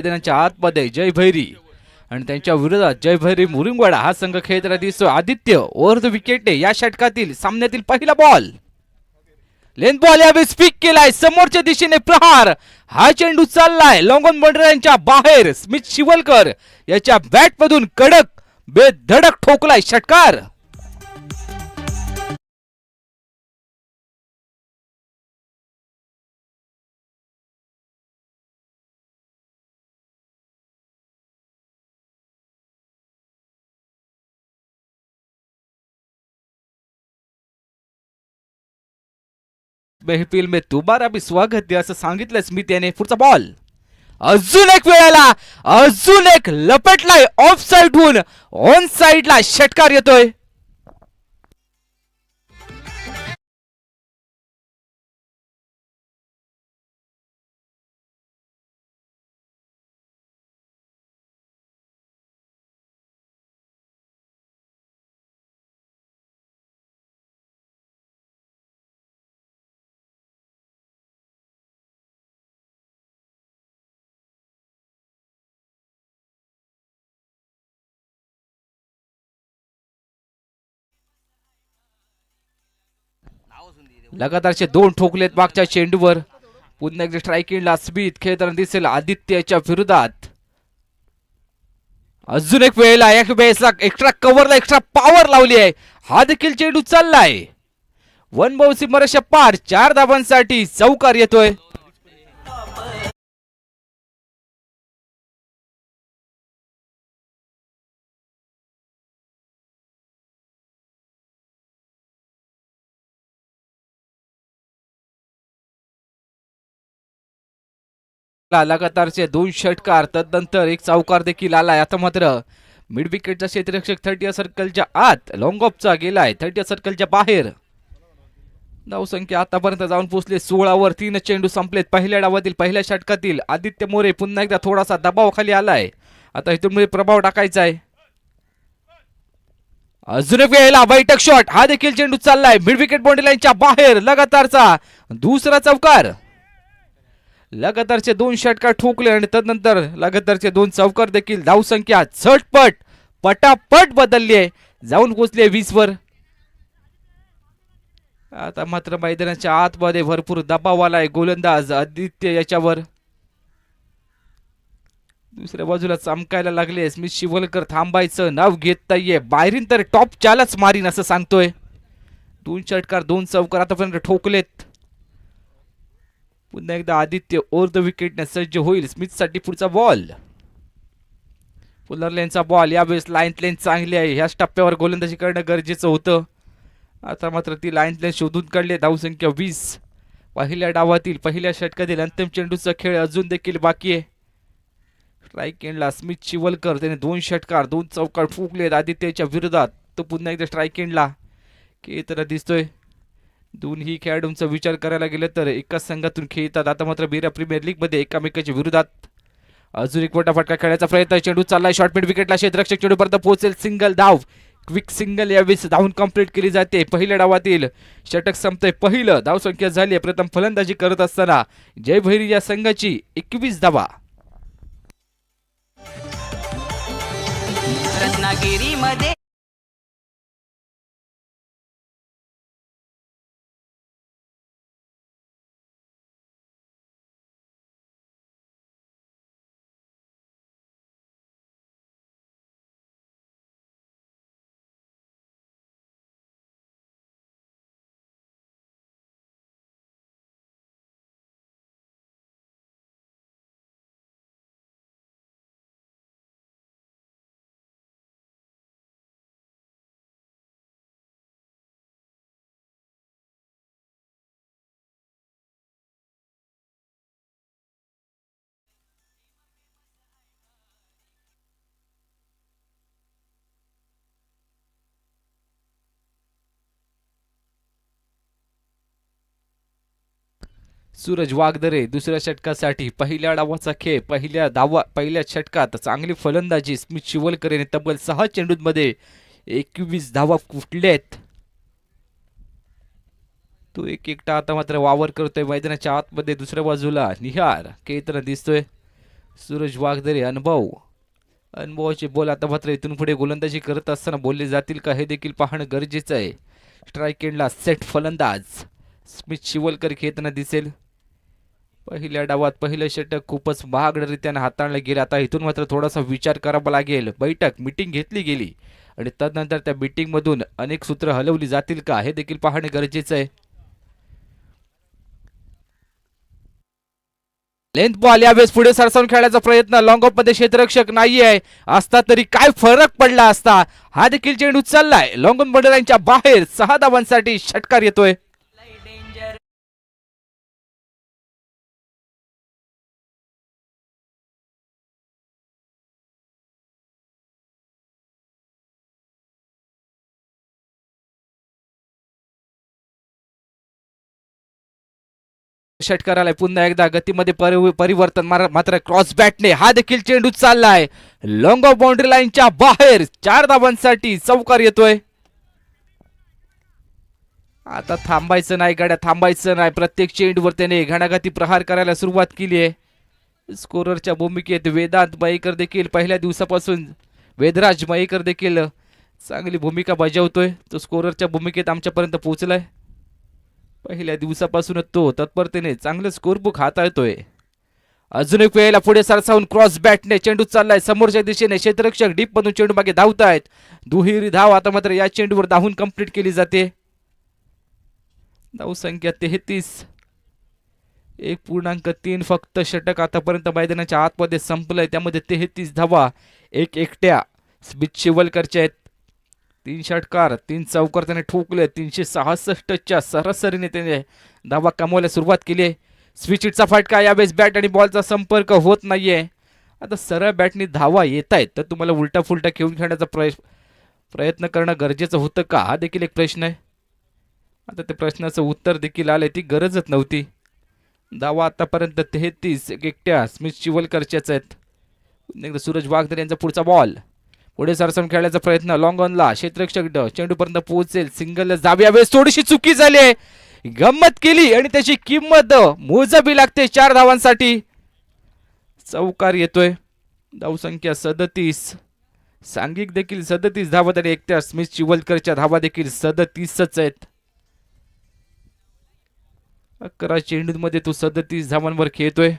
मैदानाच्या आतमध्ये जय भैरी आणि त्यांच्या विरोधात जय भैरी मुरुंगवाडा हा संघ खेळताना दिसतो. आदित्य ओव्हर द विकेटने या षटकातील सामन्यातील पहिला बॉल. लेन बॉल यावेळी स्पीक केलाय समोरच्या दिशेने प्रहार. हा चेंडू चाललाय लॉंग ऑन बाउंड्रीच्या बाहेर. स्मिथ शिवलकर याच्या बॅट मधून कडक बेधडक ठोकलाय षटकार. महफिल में दोबारा भी स्वागत द्या असं सांगितलं स्मिथ याने. पुढचा बॉल अजून एक वेळेला अजून एक लपटलाय ऑफ साइड होऊन ऑन साइडला षटकार येतोय. लगातारचे दोन ठोकलेत मागच्या चेंडूवर. पुन्हा एकदा स्ट्राईक इनला स्मिथ खेळताना दिसेल आदित्यच्या विरोधात. अजून एक वेळेला एक्स्ट्रा कव्हरला एक्स्ट्रा पॉवर लावली आहे. हा देखील चेंडू चाललाय वन बाउन्सी मरशा पार. 4 धावांसाठी चौकार येतोय. लगातारचे 2 षटकार तदनंतर एक चौकार देखील आलाय. आता मात्र मिड विकेटचा क्षेत्ररक्षक 30 सर्कलच्या आत लॉंग ऑफचा गेलाय 30 सर्कलच्या बाहेर. धावसंख्या आतापर्यंत जाऊन पोहोचले 16 वर. 3 चेंडू संपलेत पहिल्या डावातील पहिल्या षटकातील. आदित्य मोरे पुन्हा एकदा थोडासा दबावाखाली आलाय. आता इथून प्रभाव टाकायचा आहे. अजून एक वेळेला बैठक शॉट. हा देखील चेंडू चाललाय मिड विकेट बाउंड्री लाईनच्या बाहेर. लगातारचा दुसरा चौकार. लगातारचे 2 षटकार ठोकले आणि तदनंतर लगातारचे 2 चौकार देखील. धावसंख्या झटपट पटापट बदलली आहे जाऊन पोहोचले 20 वर. आता मात्र मैदानाच्या आतमध्ये भरपूर दबाव आलाय गोलंदाज आदित्य याच्यावर. दुसऱ्या बाजूला चमकायला लागले. स्मिथ शिवलकर थांबायचं नाव घेत नाहीये. बाहेरीन तर टॉप चालच मारीन असं सांगतोय. 2 षटकार 2 चौकार आतापर्यंत ठोकलेत. पुन्हा एकदा आदित्य ओव्हर द विकेटने सज्ज होईल. स्मिथ साठी पुढचा बॉल. फुलर लेनचा बॉल. यावेळेस लाईन लेन चांगली आहे. ह्याच टप्प्यावर गोलंदाजी करणं गरजेचं होतं. आता मात्र ती लाईन लेन शोधून काढली. धावसंख्या 20. पहिल्या डावातील पहिल्या षटकातील अंतिम चेंडूचा खेळ अजून देखील बाकी आहे. स्ट्राईक एंडला स्मिथ शिवलकर त्याने 2 षटकार 2 चौकार ठोकलेत आदित्यच्या विरोधात. तो पुन्हा एकदा स्ट्राईक एंडला खेळताना दिसतोय. दोन्ही खेळाडूंचा विचार करायला गेलं तर एकाच संघातून खेळतात. आता मात्र बिरा प्रीमियर लीग मध्ये एकमेकांच्या विरोधात. अजून एक मोठा फटका खेळायचा प्रयत्न. चेंडू चाललाय शॉर्ट मिड विकेटला. क्षेत्ररक्षक चेंडूपर्यंत पोहोचेल. सिंगल धाव क्विक सिंगल यावेळेस धावून कंप्लीट केली जाते. पहिल्या डावातील षटक संपतंय पहिलं. धावसंख्या झाली प्रथम फलंदाजी करत असताना जय भैरी या संघाची 21 धावा. रत्नागिरीमध्ये सूरज वागदरे दुसऱ्या षटकासाठी पहिल्या डावाचा खेळ. पहिल्या षटकात चांगली फलंदाजी. स्मिथ शिवलकर याने तब्बल 6 चेंडूंमध्ये 21 धावा कुठल्यात. तो एकटा आता मात्र वावर करतोय मैदानाच्या आतमध्ये. दुसऱ्या बाजूला निहार खेळताना दिसतोय. सूरज वाघदरे अनुभवाचे बॉल आता मात्र इथून पुढे गोलंदाजी करत असताना बोलले जातील का हे देखील पाहणं गरजेचं आहे. स्ट्राईक एंडला सेट फलंदाज स्मिथ शिवलकर खेळताना दिसेल. पहिल्या डावात पहिलं षटक खूपच महागडरित्याने हाताळलं गेलं. आता इथून मात्र थोडासा विचार करावा लागेल. मीटिंग घेतली गेली आणि तदनंतर त्या मीटिंग मधून अनेक सूत्र हलवली जातील का हे देखील पाहणे गरजेचं आहे. लेंथ बॉल यावेळेस पुढे सरसावून खेळण्याचा प्रयत्न. लॉंग ऑफ मध्ये क्षेत्ररक्षक नाहीये. असता तरी काय फरक पडला असता. हा देखील चेंडू चाललाय लॉंग ऑन बॉर्डरलाईनच्या बाहेर. 6 धावांसाठी षटकार येतोय. षटकाराला पुन्हा एकदा गतीमध्ये परिवर्तन. मात्र क्रॉस बॅटने हा देखील चेंडू चाललाय लॉंग ऑफ बाउंड्री लाईनच्या बाहेर. 4 धावांसाठी चौकार येतोय. आता थांबायचं नाही गाड्या, थांबायचं नाही. प्रत्येक चेंडूवर त्याने घणाघाती प्रहार करायला सुरुवात केली आहे. स्कोररच्या भूमिकेत वेदांत मयेकर देखील पहिल्या दिवसापासून वेदराज मयेकर देखील चांगली भूमिका बजावतोय. तो स्कोररच्या भूमिकेत आमच्यापर्यंत पोहोचलाय. पहिल्या दिवसापासूनच तो तत्परतेने चांगलं स्कोरबुक हाताळतोय. अजून एक वेळेला पुढे सरसावून क्रॉस बॅटने चेंडू चाललाय समोरच्या दिशेने. क्षेत्ररक्षक डीप मधून चेंडू मागे धावतायत. दुहेरी धाव आता मात्र या चेंडूवर धावून कंप्लीट केली जाते. धावसंख्या 33. 1.3 फक्त षटक आतापर्यंत मैदानाच्या आतमध्ये संपलंय. त्यामध्ये 33 धावा एक एकट्या स्मिथ शिवलकरच्या आहेत. 3 षटकार 3 चौकार त्याने ठोकले. 366च्या सरासरीने त्याने धावा कमवायला सुरुवात केली आहे. स्विचिटचा फटका. यावेळेस बॅट आणि बॉलचा संपर्क होत नाहीये. आता सरळ बॅटनी धावा येत आहेत तर तुम्हाला उलटा फुलटा खेळून खेळण्याचा प्रयत्न करणं गरजेचं होतं का हा देखील एक प्रश्न आहे. आता त्या प्रश्नाचं उत्तर देखील आलंय. ती गरजच नव्हती. धावा आतापर्यंत 33 एकट्या स्मिथ शिवलकरच्याच आहेत. एकदा सूरज वाघदरे यांचा पुढचा बॉल. पुढे सरसावून खेळण्याचा प्रयत्न. लॉंग ऑनला क्षेत्ररक्षक चेंडूपर्यंत पोहोचेल. सिंगल जावी. यावेळेस थोडीशी चुकी झाली आहे. गंमत केली आणि त्याची किंमत मोजावी लागते. 4 धावांसाठी चौकार येतोय. धावसंख्या 37. सांघिक देखील 37 धावा आणि एकट्या स्मिथ शिवलकरच्या धावा देखील 37च आहेत. 11 चेंडूंमध्ये तो 37 धावांवर खेळतोय.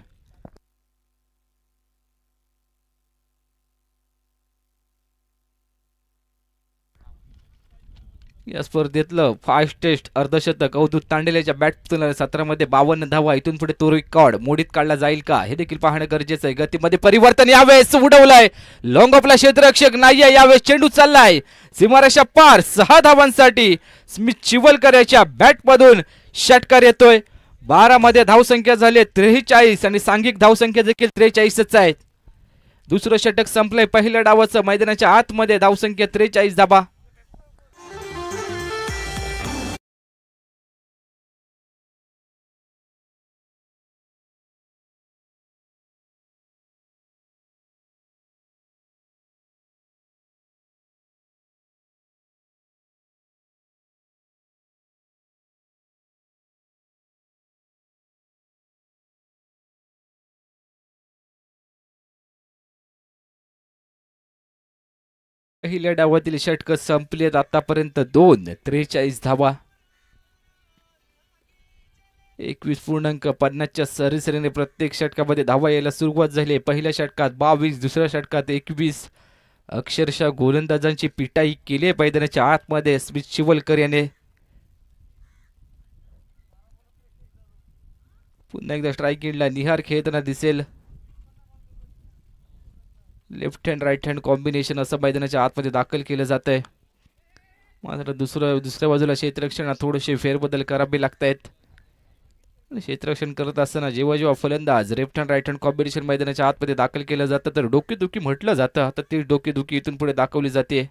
या स्पर्धेतलं फास्टेस्ट अर्धशतक अवधूत तांडेल्याच्या बॅटतून 17 मध्ये 52 धावा. इथून पुढे तो रेकॉर्ड मोडीत काढला जाईल का हे देखील पाहणं गरजेचं आहे. गतीमध्ये परिवर्तन. यावेळेस उडवलाय लॉंग ऑफला क्षेत्ररक्षक नाहीये. यावेळेस चेंडू चाललाय सीमारेषा पार. 6 धावांसाठी स्मिथ शिवलकर याच्या बॅटमधून षटकार येतोय. 12 मध्ये धावसंख्या झाली 43 आणि सांघिक धावसंख्या देखील 43च आहे. दुसरं षटक संपलंय पहिल्या डावाचं. मैदानाच्या आतमध्ये धावसंख्या 43 धावा. पहिल्या डावातील षटक संपलेत आतापर्यंत 2. 43 धावा. 21.50च्या सरासरीने प्रत्येक षटकामध्ये धावा यायला सुरुवात झाली. पहिल्या षटकात 22. दुसऱ्या षटकात 21. अक्षरशः गोलंदाजांची पिटाई केली मैदानाच्या आतमध्ये स्मिथ शिवलकर याने. पुन्हा एकदा स्ट्राईक एंडला निहार खेळताना दिसेल. Left hand right hand combination असं मैदानाच्या आतमध्ये दाखल केलं जात आहे. मात्र दुसऱ्या बाजूला क्षेत्ररक्षणात थोडेसे फेरबदल करावे लागत आहेत. क्षेत्ररक्षण करत असताना जेव्हा फलंदाज left hand right hand combination मैदानाच्या आतमध्ये दाखल केलं जातं तर डोकेदुखी म्हटलं जातं. आता ती डोकेदुखी इथून पुढे दाखवली जाते.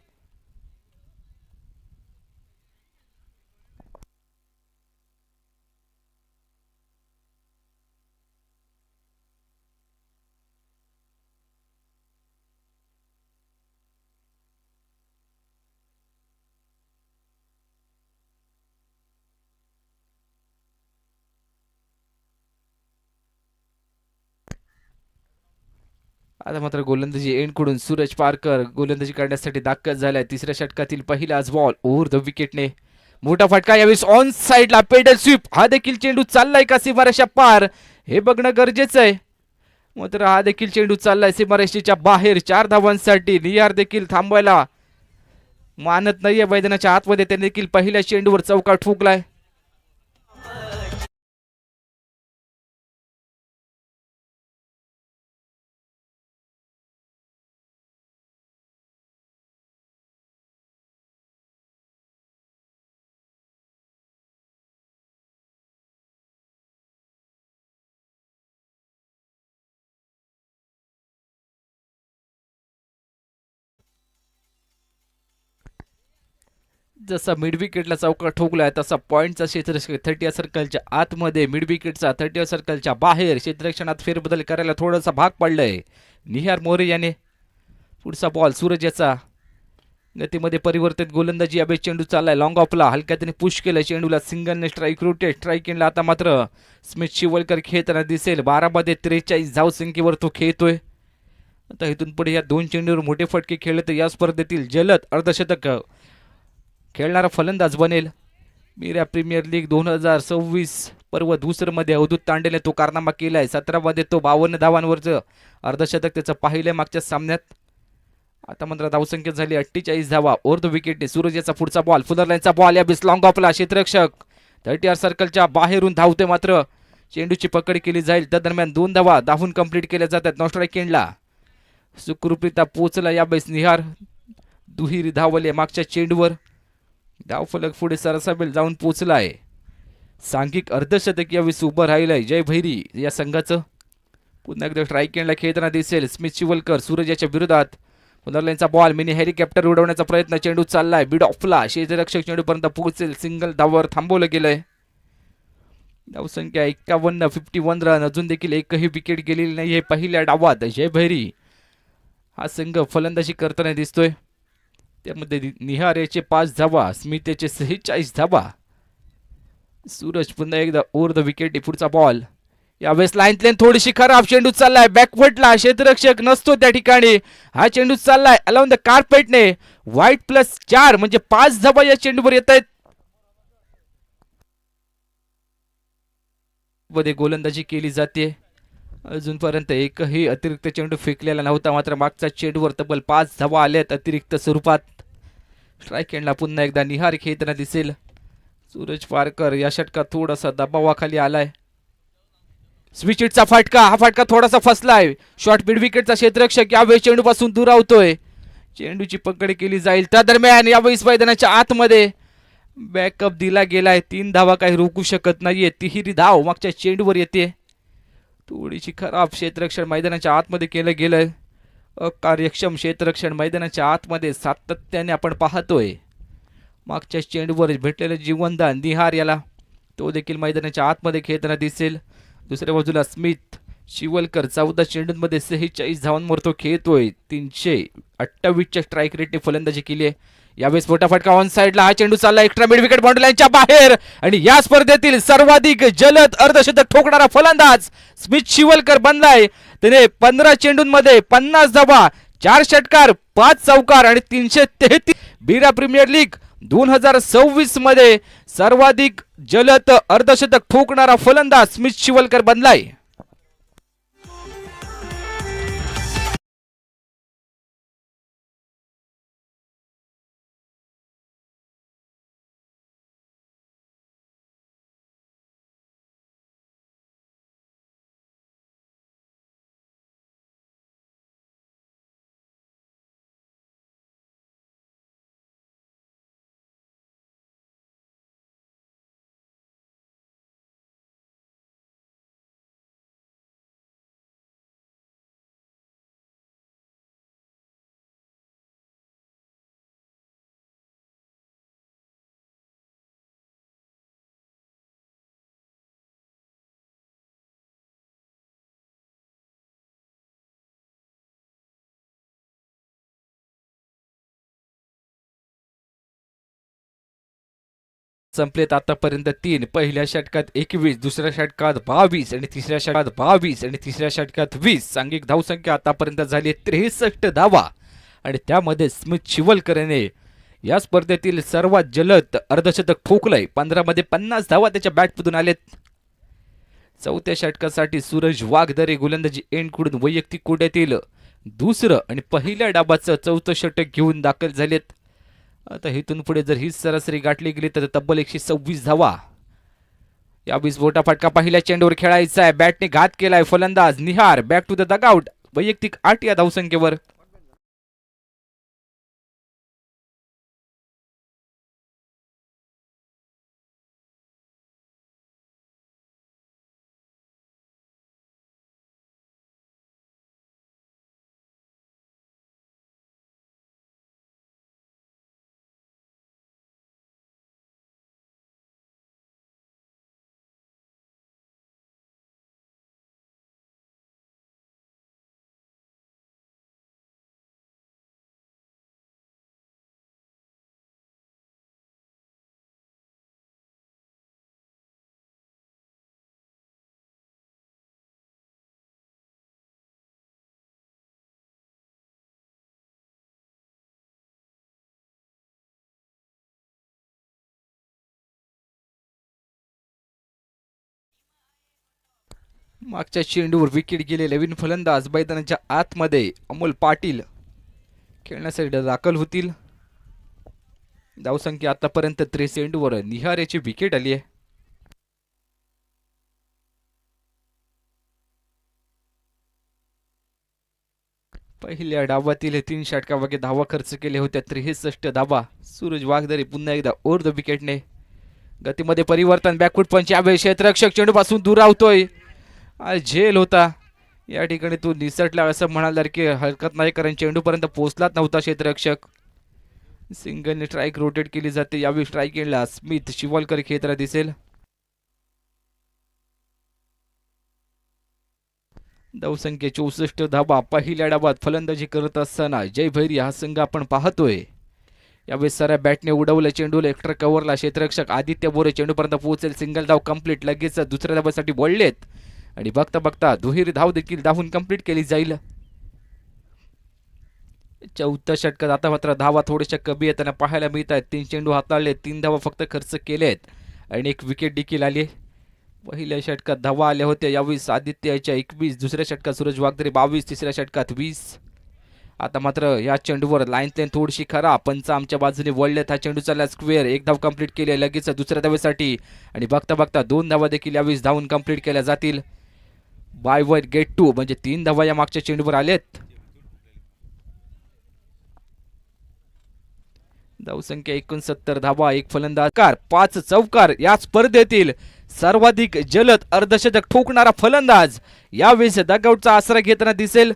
आता मात्र गोलंदाजी एंडकडून सूरज पारकर गोलंदाजी करण्यासाठी दाखल झालाय. तिसऱ्या षटकातील पहिलाच बॉल ओव्हर द विकेटने मोठा फटका. यावेळेस ऑन साइडला पेडल स्वीप. हा देखील चेंडू चाललाय का सीमारेषा पार हे बघणं गरजेचं आहे. मात्र हा देखील चेंडू चाललाय सीमारेषेच्या बाहेर. 4 धावांसाठी निहार देखील थांबवायला मानत नाहीये. मैदानाच्या आतमध्ये त्याने देखील पहिल्या चेंडूवर चौकार ठोकलाय. जसा मिड विकेटला चौकार ठोकलाय तसा पॉइंटचा क्षेत्ररक्षक 30 सर्कलच्या आतमध्ये, मिड विकेटचा 30 सर्कलच्या बाहेर क्षेत्ररक्षणात फेरबदल करायला थोडासा भाग पडलाय निहार मोरे याने. पुढचा बॉल सूरज याचा गतीमध्ये परिवर्तित गोलंदाजी. यावेळी चेंडू चाललाय लॉंग ऑफला. हलक्या त्याने पुश केलं चेंडूला. सिंगलने स्ट्राईक रोटेट स्ट्राईक एंडला. आता मात्र स्मिथ शिवलकर खेळताना दिसेल. 12 मध्ये 43 धावसंख्येवर तो खेळतोय. आता इथून पुढे या 2 चेंडूवर मोठे फटके खेळले तर या स्पर्धेतील जलद अर्धशतक खेळणारा फलंदाज बनेल. मीरा प्रीमियर लीग 2026 पर्व दुसरमध्ये अवधूत तांडेने तो कारनामा केलाय. 17 मध्ये तो 52 धावांवरचं अर्धशतक त्याचं पाहिलंय मागच्या सामन्यात. आता मात्र धावसंख्या झाली 48 धावा ओव्हर द विकेटने. सूरज याचा पुढचा बॉल फुलरलाईनचा बॉल. या बिस लॉंग ऑफला. क्षेत्ररक्षक 30 सर्कलच्या बाहेरून धावते मात्र चेंडूची पकड केली जाईल. त्या दरम्यान 2 धावा धावून कंप्लीट केल्या जातात. नो स्ट्राईक एंडला सुखरूपरित्या पोहोचला या बेस निहार. दुहेरी धावले मागच्या चेंडूवर. धावफलक पुढे सरसाबेल जाऊन पोचलाय. सांघिक अर्धशतक यावेळी उभं राहिलंय जय भैरी या संघाचं. पुन्हा एकदा स्ट्राईक एंडला खेळताना दिसेल स्मिथ शिवलकर. सूरज याच्या विरोधात पुनर्लाईनचा बॉल. मिनी हेलिकॉप्टर उडवण्याचा प्रयत्न. चेंडू चाललाय बीड ऑफला. क्षेत्ररक्षक चेंडूपर्यंत पोहोचेल. सिंगल धावावर थांबवलं गेलंय. धावसंख्या 51, 51 रन. अजून देखील एकही विकेट गेलेली नाही. पहिल्या डावात जय भैरी हा संघ फलंदाजी करताना दिसतोय. त्यामध्ये निहार याचे 5 धावा, स्मिथ याचे 46 धावा. सूरज पुन्हा एकदा ओव्हर द विकेट. पुढचा बॉल. यावेळेस लाईन लेन थोडीशी खराब. चेंडू चाललाय बॅकफुटला. क्षेत्ररक्षक नसतो त्या ठिकाणी. हा चेंडू चाललाय अलाउन द कार्पेटने. वाईट +4 म्हणजे 5 धावा या चेंडूवर येत आहेत. मध्ये गोलंदाजी केली जाते. अजूनपर्यंत एकही अतिरिक्त चेंडू फेकलेला नव्हता. मात्र मागच्या चेंडूवर तब्बल 5 धावा आल्यात अतिरिक्त स्वरूपात. स्ट्राईक एंडला पुन्हा एकदा निहार खेळताना दिसेल. सूरज पारकर या षटकात थोडासा दबावाखाली आलाय. स्विचिटचा फटका. हा फटका थोडासा फसलाय. शॉर्ट मिड विकेटचा क्षेत्ररक्षक यावेळी चेंडूपासून दुरावतोय. चेंडूची पकड केली जाईल. त्या दरम्यान यावेळी मैदानाच्या आतमध्ये बॅकअप दिला गेलाय. 3 धावा काही रोखू शकत नाहीये. तिहेरी धाव मागच्या चेंडूवर येते. थोडीशी खराब क्षेत्ररक्षण मैदानाच्या आतमध्ये केलं गेलंय. अकार्यक्षम क्षेत्ररक्षण मैदानाच्या आतमध्ये सातत्याने आपण पाहतोय. मागच्या चेंडूवर भेटलेलं जीवनदान निहार याला. तो देखील मैदानाच्या आतमध्ये खेळताना दिसेल. दुसऱ्या बाजूला स्मिथ शिवलकर 14 चेंडूंमध्ये 46 धावांवर तो खेळतोय. 328च्या स्ट्राईक रेटने फलंदाजी केली आहे. यावेळेस मोठा फटका ऑन साइडला. हा चेंडू चालला एक्स्ट्रा मिड विकेट बाउंड्री लाईनच्या बाहेर. आणि या स्पर्धेतील सर्वाधिक जलद अर्धशतक ठोकणारा फलंदाज स्मिथ शिवलकर बनलाय. त्याने 15 चेंडूंमध्ये 50 धावा, 4 षटकार, 5 चौकार आणि 333. बीरा प्रीमियर लीग 2026 मध्ये सर्वाधिक जलद अर्धशतक ठोकणारा फलंदाज स्मिथ शिवलकर बनलाय. संपलेत आतापर्यंत 3. पहिल्या षटकात 21, दुसऱ्या षटकात 22 आणि तिसऱ्या षटकात 22 आणि तिसऱ्या षटकात 20. सांघिक धावसंख्या आतापर्यंत झाली 63 धावा आणि त्यामध्ये स्मिथ शिवलकरने या स्पर्धेतील सर्वात जलद अर्धशतक ठोकलंय. 15 मध्ये 50 धावा त्याच्या बॅटमधून आलेत. चौथ्या षटकासाठी सूरज वाघदरे गोलंदाजी एंडकडून वैयक्तिक कोट्यातील दुसरं आणि पहिल्या डावाचं चौथं षटक घेऊन दाखल झालेत. आता इथून पुढे जर ही सरासरी गाठली गेली तर तब्बल 126 धावा. या 20 बोटा फटका पहिल्या चेंडूवर खेळायचा आहे. बॅटने घात केलाय फलंदाज निहार. Back to the dugout. वैयक्तिक 8 या धावसंख्येवर. मागच्या चेंडूवर विकेट गेले. नवीन फलंदाज मैदानाच्या आतमध्ये अमोल पाटील खेळण्यासाठी दाखल होतील. धावसंख्या आतापर्यंत 63 चेंडूवर निहार याची विकेट आली आहे. पहिल्या डावातील 3 षटकामागे धावा खर्च केले होत्या 63 धावा. सूरज वाघदरे पुन्हा एकदा ओव्हर द विकेटने गतीमध्ये परिवर्तन. बॅकफूट पंच यावेळी क्षेत्ररक्षक चेंडू पासून दूर आवतोय. झेल होता या ठिकाणी तो निसटला असं म्हणाल की हरकत नाही, कारण चेंडूपर्यंत पोहोचलाच नव्हता क्षेत्ररक्षक. सिंगलने स्ट्राईक रोटेट केली जाते. यावेळी स्ट्राईक एंडला स्मिथ शिवलकर खेळताना दिसेल. धावसंख्या 64 धावा. पहिल्या डावात फलंदाजी करत असताना जय भैरी हा संघ आपण पाहतोय. यावेळी साऱ्या बॅटने उडवलं चेंडूला. एक्स्ट्रा कव्हरला क्षेत्ररक्षक आदित्य बोरे चेंडूपर्यंत पोहोचेल. सिंगल धाव कंप्लीट. लगेच दुसऱ्या धावासाठी वळलेत आणि बघता बघता दुहेरी धाव देखील धावून कंप्लीट केली जाईल. चौथ्या षटकात आता मात्र धावा थोड्याशा कमी येताना पाहायला मिळत आहेत. 3 चेंडू हाताळले, 3 धावा फक्त खर्च केलेत आणि 1 विकेट देखील आली. पहिल्या षटकात धावा आल्या होत्या. यावेळी आदित्याच्या 21, दुसऱ्या षटकात सूरज वाघदरे 22, तिसऱ्या षटकात 20. आता मात्र या चेंडूवर लाईन थोडीशी खरा. पंच आमच्या बाजूने वळलेत. हा चेंडू चालला स्क्वेअर. 1 धाव कंप्लीट केली लगेच दुसऱ्या धावेसाठी आणि बघता बघता 2 धावा देखील यावेळी धावून कंप्लीट केल्या जातील. बाय वन गेट 2 म्हणजे 3 धावा या मागच्या चेंडूवर आलेत. धावसंख्या 69 धावा. 1 फलंदाज 5 चौकार. या स्पर्धेतील सर्वाधिक जलद अर्धशतक ठोकणारा फलंदाज यावेळेस डगआउटचा आसरा घेताना दिसेल.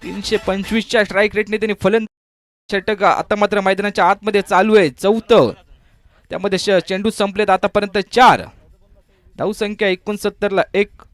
325च्या स्ट्राईक रेटने त्यांनी फलंदाज षटक आता मात्र मैदानाच्या आतमध्ये चालू आहे. चौथं त्यामध्ये चेंडू संपलेत आतापर्यंत 4. धावसंख्या 69 ला 1.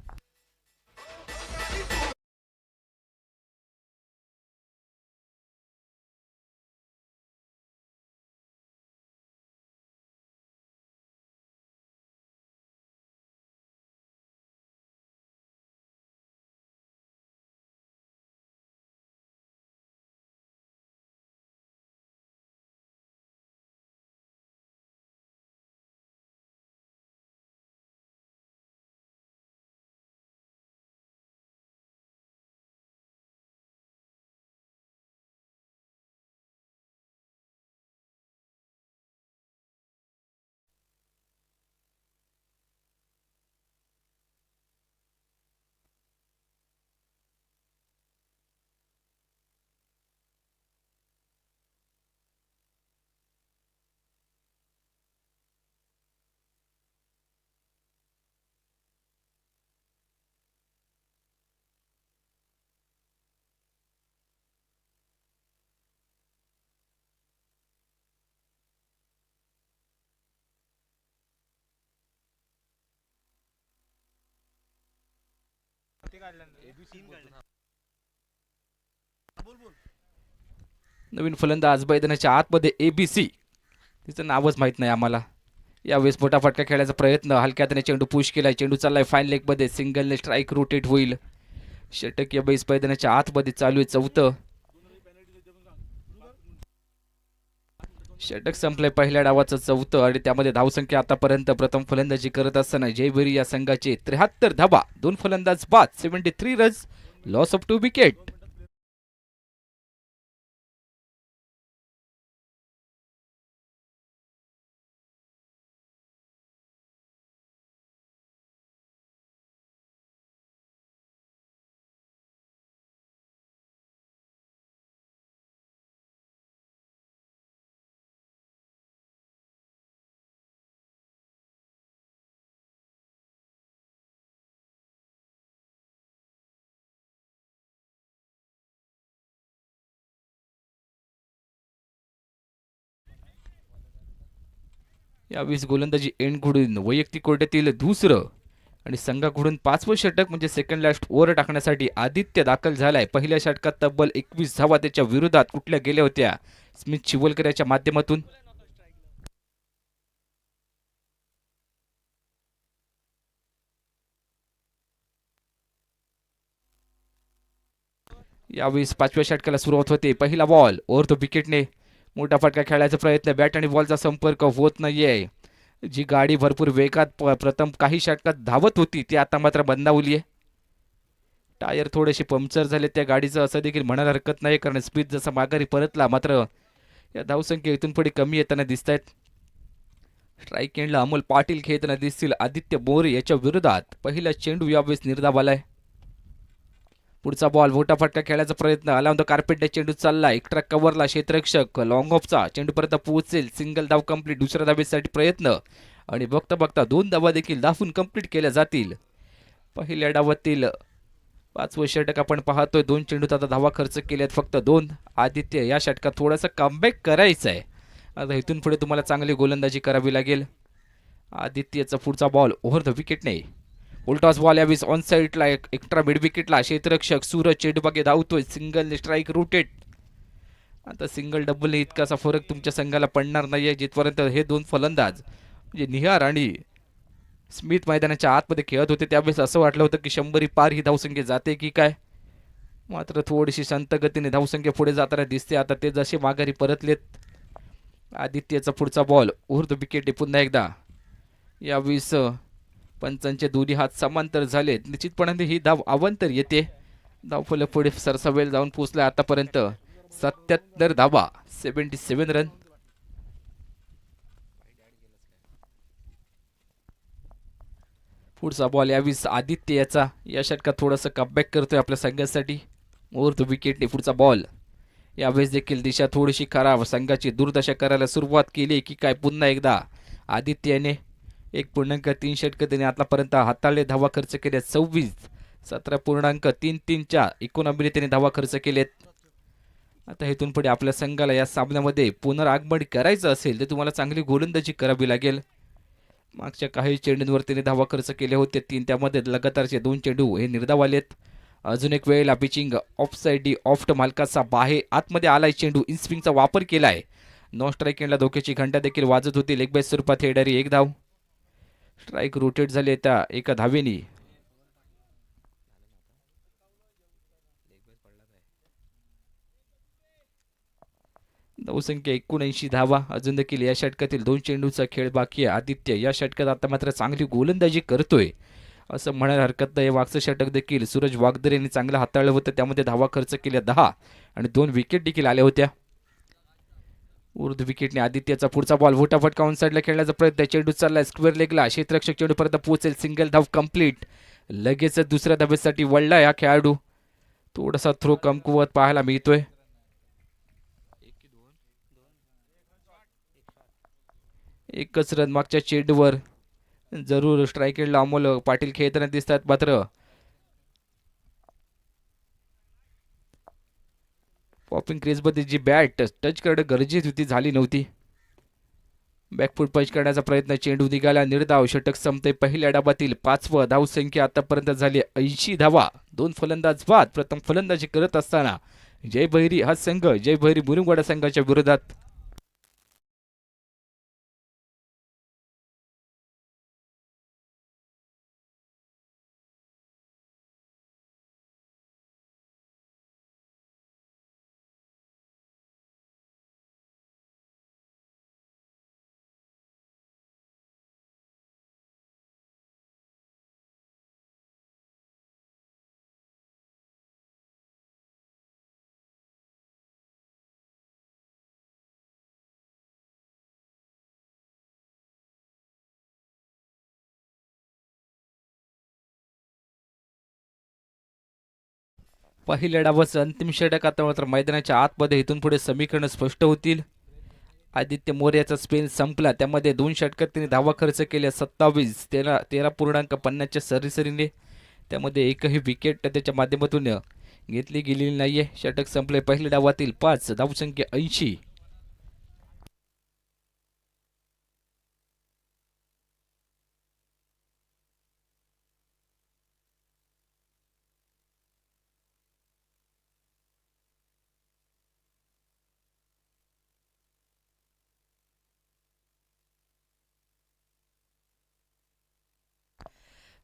नवीन फलंदाज मैदानाच्या आतमध्ये ABC. तिचं नावच माहित नाही आम्हाला. यावेळेस मोठा फटका खेळायचा प्रयत्न, हलक्या हाताने चेंडू पुश केलाय, चेंडू चाललाय फाईन लेग मध्ये, सिंगलने स्ट्राईक रोटेट होईल. षटक या बेस मैदानाच्या आतमध्ये चालू आहे. चौथं षटक संपलंय पहिल्या डावाचं चौथं आणि त्यामध्ये धावसंख्या आतापर्यंत प्रथम फलंदाजी करत असताना जयभैरी या संघाचे 73 धावा, 2 फलंदाज बाद, 73 रन्स, लॉस ऑफ 2 विकेट. यावेळेस गोलंदाजी एंडकडून वैयक्तिक कोट्यातील दुसरं आणि संघाकडून 5वं षटक म्हणजे सेकंड लास्ट ओव्हर टाकण्यासाठी आदित्य दाखल झालाय. पहिल्या षटकात तब्बल 21 धावा त्याच्या विरोधात कुठल्या गेल्या होत्या स्मिथ चिवलकर याच्या माध्यमातून. यावेळेस 5व्या षटकाला सुरुवात होते. पहिला बॉल ओव्हर द विकेटने मोठा फटका खेळायचा प्रयत्न, बॅट आणि बॉलचा संपर्क होत नाहीये. जी गाडी भरपूर वेगात प्रथम काही षटकात धावत होती ती आता मात्र बंदावली आहे. टायर थोडेसे पंक्चर झाले त्या गाडीचं असं देखील म्हणायला हरकत नाही, कारण स्पीड जसा माघारी परतला मात्र या धावसंख्या इथून पुढे कमी येताना दिसत आहेत. स्ट्राईक एंडला अमोल पाटील खेळताना दिसतील आदित्य बोरे याच्या विरोधात. पहिला चेंडू यावेळेस निर्धाव आलाय. पुढचा बॉल मोठा फटका खेळायचा प्रयत्न, अलाउन द कार्पेटने चेंडू चालला, एक्स्ट्रा कव्हरला क्षेत्ररक्षक लॉंग ऑफचा चेंडू पर्यंत पोहोचेल, सिंगल धाव कंप्लीट. दुसऱ्या धावेसाठी प्रयत्न आणि बघता बघता 2 धावा देखील दाफून कंप्लीट केल्या जातील. पहिल्या डावातील 5वं षटक आपण पाहतोय. 2 चेंडूत आता धावा खर्च केल्यात फक्त 2. आदित्य या षटकात थोडासा कमबॅक करायचा आहे. आता इथून पुढे तुम्हाला चांगली गोलंदाजी करावी लागेल. आदित्यचा पुढचा बॉल ओव्हर द विकेटने, उलटॉस बॉल यावेळेस ऑन साईडला एक्स्ट्रा मिड विकेटला क्षेत्ररक्षक सूरज चेंडूबागे धावतोय, सिंगल स्ट्राईक रोटेट. आता सिंगल डबल इतकासा फरक तुमच्या संघाला पडणार नाहीये जिथपर्यंत हे 2 फलंदाज म्हणजे निहार आणि स्मिथ मैदानाच्या आतमध्ये खेळत होते त्यावेळेस असं वाटलं होतं की 100 पार ही धावसंख्या जाते की काय. मात्र थोडीशी संत गतीने धावसंख्या पुढे जाताना दिसते. आता ते जसे माघारी परतलेत. आदित्यचा पुढचा बॉल ओव्हर द विकेट पुन्हा एकदा. यावेळेस पंचांचे दोन्ही हात समांतर झालेत. निश्चितपणाने ही धाव अवांतर येते. धावफलक पुढे सरसावेल जाऊन पोहोचला आतापर्यंत 77 धावा, 77 रन. पुढचा बॉल यावेळेस आदित्य याचा या षटकात थोडंसं कमबॅक करतोय आपल्या संघासाठी. ओव्हर द विकेटने पुढचा बॉल. यावेळेस देखील दिशा थोडीशी खराब, संघाची दुर्दशा करायला सुरुवात केली की काय पुन्हा एकदा आदित्यने 1.3 षटकं त्याने आतापर्यंत हाताळले. धावा खर्च केल्या 26, 17.33च्या एकूण अभिनेत्याने धावा खर्च केलेत. आता इथून पुढे आपल्या संघाला या सामन्यामध्ये पुनरागमन करायचं असेल तर तुम्हाला चांगली गोलंदाजी करावी लागेल. मागच्या काही चेंडूंवर त्याने धावा खर्च केले होते 3, त्यामध्ये लगातारचे 2 चेंडू हे निर्धाव आलेत. अजून एक वेळेला पिचिंग ऑफ साईड ऑफ्ट मालकाचा बाहेर आतमध्ये आलाय चेंडू, इनस्विंगचा वापर केलाय. नॉन स्ट्राईक एंडला धोक्याची घंटा देखील वाजत होती. लेग बाय स्वरूपात हेडारी 1 धाव. स्ट्राईक रोटेट झाले त्या एका धावेनी. धावसंख्या 79 धावा. अजून देखील या षटकातील 2 चेंडूचा खेळ बाकी आहे. आदित्य या षटकात आता मात्र चांगली गोलंदाजी करतोय असं म्हणायला हरकत नाही. मागचं षटक देखील सूरज वागदर यांनी चांगलं हाताळलं होतं, त्यामध्ये धावा खर्च केल्या 10 आणि 2 विकेट देखील आल्या होत्या. उर्द विकेटने आदित्यचा पुढचा बॉल मोठा फटका ऑन साईडला खेळण्याचा प्रयत्न, चेंडू चाललाय स्क्वेअर लेगला, क्षेत्ररक्षक चेंडू पर्यंत पोहोचेल, सिंगल धाव कंप्लीट. लगेच दुसऱ्या धावेसाठी वळला हा खेळाडू. थोडासा थ्रो कमकुवत पाहायला मिळतोय. एकच रन मागच्या चेंडूवर. जरूर स्ट्राईक एंडला अमोल पाटील खेळताना दिसतात, मात्र पॉपिंग क्रेजमध्ये जी बॅट टच करणं गरजेची होती झाली नव्हती. बॅकफूट पंच करण्याचा प्रयत्न, चेंडू निघाला निर्धाव. षटक संपते पहिल्या डाबातील 5वं. धावसंख्या आतापर्यंत झाली 80 धावा, 2 फलंदाज बाद. प्रथम फलंदाजी करत असताना जय भैरी हा संघ जय भैरी मुरुमवाडा संघाच्या विरोधात पहिल्या डावाचं अंतिम षटक आता मात्र मैदानाच्या आतमध्ये इथून पुढे समीकरण स्पष्ट होतील. आदित्य मोर्याचा स्पेन संपला, त्यामध्ये 2 षटकात त्यांनी धावा खर्च केल्या 27 13.50च्या सरीसरीने. त्यामध्ये एकही विकेट त्याच्या माध्यमातून घेतली गेलेली नाहीये. षटक संपले पहिल्या डावातील 5 धावसंख्या 80.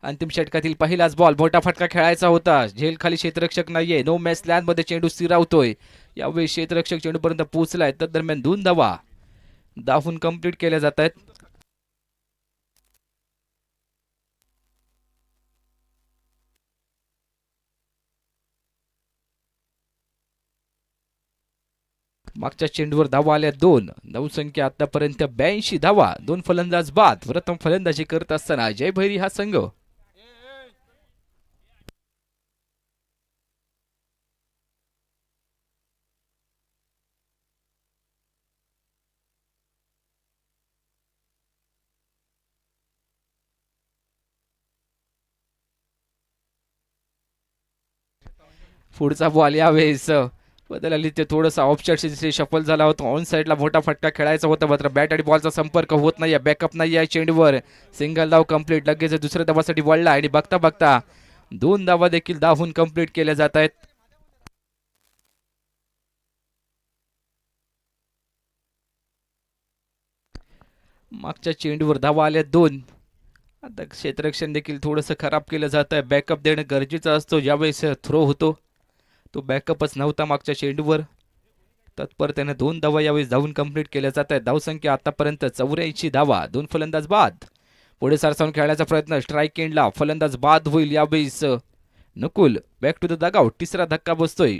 अंतिम षटकातील पहिलाच बॉल, मोठा फटका खेळायचा होता. झेल खाली क्षेत्ररक्षक नाहीये. नो मॅच लँड मध्ये चेंडू स्थिरावतोय. यावेळी क्षेत्ररक्षक चेंडूपर्यंत पोहोचलाय. त्या दरम्यान 2 धावा धावून कंप्लीट केल्या जात आहेत. मागच्या चेंडूवर धावा आल्या 2. धावसंख्या आतापर्यंत 82 धावा. 2 फलंदाज बाद. प्रथम फलंदाजी करत असताना जय भैरी हा संघ पुढचा बॉल यावेळेस बदल आली. ते थोडंसं ऑफसाईड शफल झाला होता. ऑन साईडला मोठा फटका खेळायचा होता, मात्र बॅट आणि बॉलचा संपर्क होत नाही. बॅकअप नाही आहे चेंडूवर. सिंगल धाव कंप्लीट. लगेच दुसऱ्या धावासाठी वळला आणि बघता बघता 2 धावा देखील धावून कंप्लीट केल्या जात आहेत. मागच्या चेंडूवर धावा आल्या 2. आता क्षेत्ररक्षण देखील थोडंसं खराब केलं जात आहे. बॅकअप देणं गरजेचं असतो ज्यावेळेस थ्रो होतो. तो बॅकअपच नव्हता मागच्या चेंडूवर. तत्परतेने 2 धावा यावेळी धावून कंप्लीट केल्या जात आहेत. धावसंख्या आतापर्यंत 84 धावा. 2 फलंदाज बाद. पुढे सरसावून खेळण्याचा प्रयत्न. स्ट्राईक एंडला फलंदाज बाद होईल. यावेळीस Nakul back to the dugout. तिसरा धक्का बसतोय.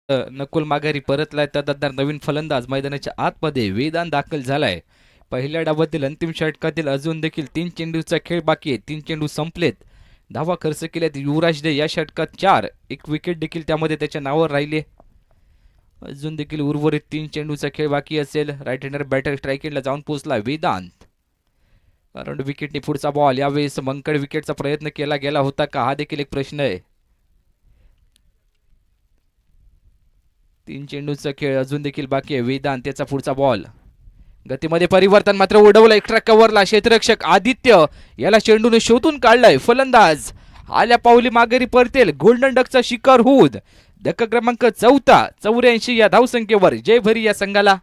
नकुल माघारी परतलाय. त्यानंतर नवीन फलंदाज मैदानाच्या आतमध्ये वेदांत दाखल झालाय. पहिल्या डावातील अंतिम षटकातील अजून देखील 3 चेंडूचा खेळ बाकी आहे. 3 चेंडू संपलेत. धावा खर्च केल्यात युवराज दे. या षटकात 4. एक विकेट देखील त्यामध्ये त्याच्या नावावर राहिले. अजून देखील उर्वरित 3 चेंडूचा खेळ बाकी असेल. राईट हँडर बॅटर स्ट्राईक एंडला जाऊन पोहोचला वेदांत. अराउंड विकेटने पुढचा बॉल. यावेळेस मंकड विकेटचा प्रयत्न केला गेला होता का, हा देखील एक प्रश्न आहे. 3 चेंडूचा खेळ अजून देखील बाकी आहे. वेदांत त्याचा पुढचा बॉल. गतीमध्ये परिवर्तन मात्र उडवलं. एक्स्ट्रा कव्हरला क्षेत्ररक्षक आदित्य याला चेंडूने शोधून काढलाय. फलंदाज आल्या पावली माघारी परतेल. गोल्डन डकचा शिकार होऊन धक्का क्रमांक 4 84 या धावसंख्येवर जय भरी या संघाला.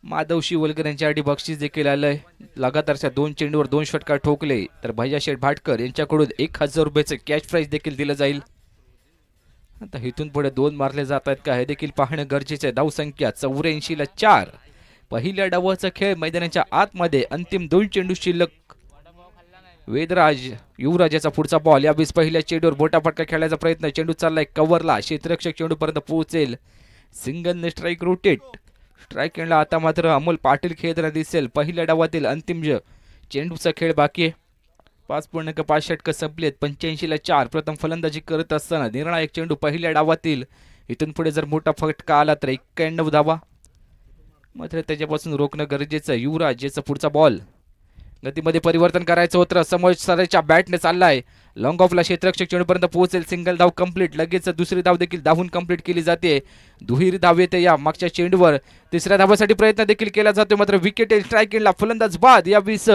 माधव शिवलकर यांच्यासाठी बक्षीस देखील आलंय. लगातारच्या 2 चेंडूवर 2 षटकार ठोकले तर भैया शेठ भाटकर यांच्याकडून 1000 रुपयाचं कॅश प्राइज देखील दिलं जाईल. आता इथून पुढे 2 मारले जात आहेत का हे देखील पाहणं गरजेचं आहे. धावसंख्या 84 ला 4. पहिल्या डावाचा खेळ मैदानाच्या आतमध्ये. अंतिम 2 चेंडू शिल्लक. वेदराज युवराजाचा पुढचा बॉल. यावेळेस पहिल्या चेंडूवर मोठा फटका खेळायचा प्रयत्न. चेंडू चाललाय कव्हरला. क्षेत्ररक्षक चेंडूपर्यंत पोहोचेल. सिंगलने स्ट्राईक रोटेट. स्ट्राईक एंडला आता मात्र अमोल पाटील खेळताना दिसेल. पहिल्या डावातील अंतिम चेंडूचा खेळ बाकी आहे. 5.5 षटकं संपलेत. 85 ला 4. प्रथम फलंदाजी करत असताना निर्णायक चेंडू पहिल्या डावातील. इथून पुढे जर मोठा फटका आला तर 91 धावा. मात्र त्याच्यापासून रोखणं गरजेचं आहे. युवराज याचा पुढचा बॉल गतीमध्ये परिवर्तन करायचं होतं. समोर सराच्या बॅटने चाललाय लॉंग ऑफला क्षेत्ररक्षक चेंडूपर्यंत पोहोचेल. सिंगल धाव कंप्लीट. लगेच दुसरी धाव देखील धावून कंप्लीट केली जाते. दुहेरी धाव येते या मागच्या चेंडूवर. तिसऱ्या धावासाठी प्रयत्न देखील केला जातो मात्र विकेट स्ट्रायकिंगला फलंदाज बाद. या 20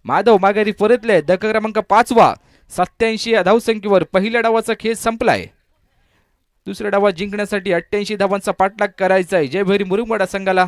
माधव माघारी परतले. धक्का क्रमांक 5वा. 87 या धावसंख्येवर पहिल्या डावाचा खेळ संपलाय. दुसऱ्या डावात जिंकण्यासाठी 88 धावांचा पाठलाग करायचा आहे जयभैरी मुरुमवाडा संघाला.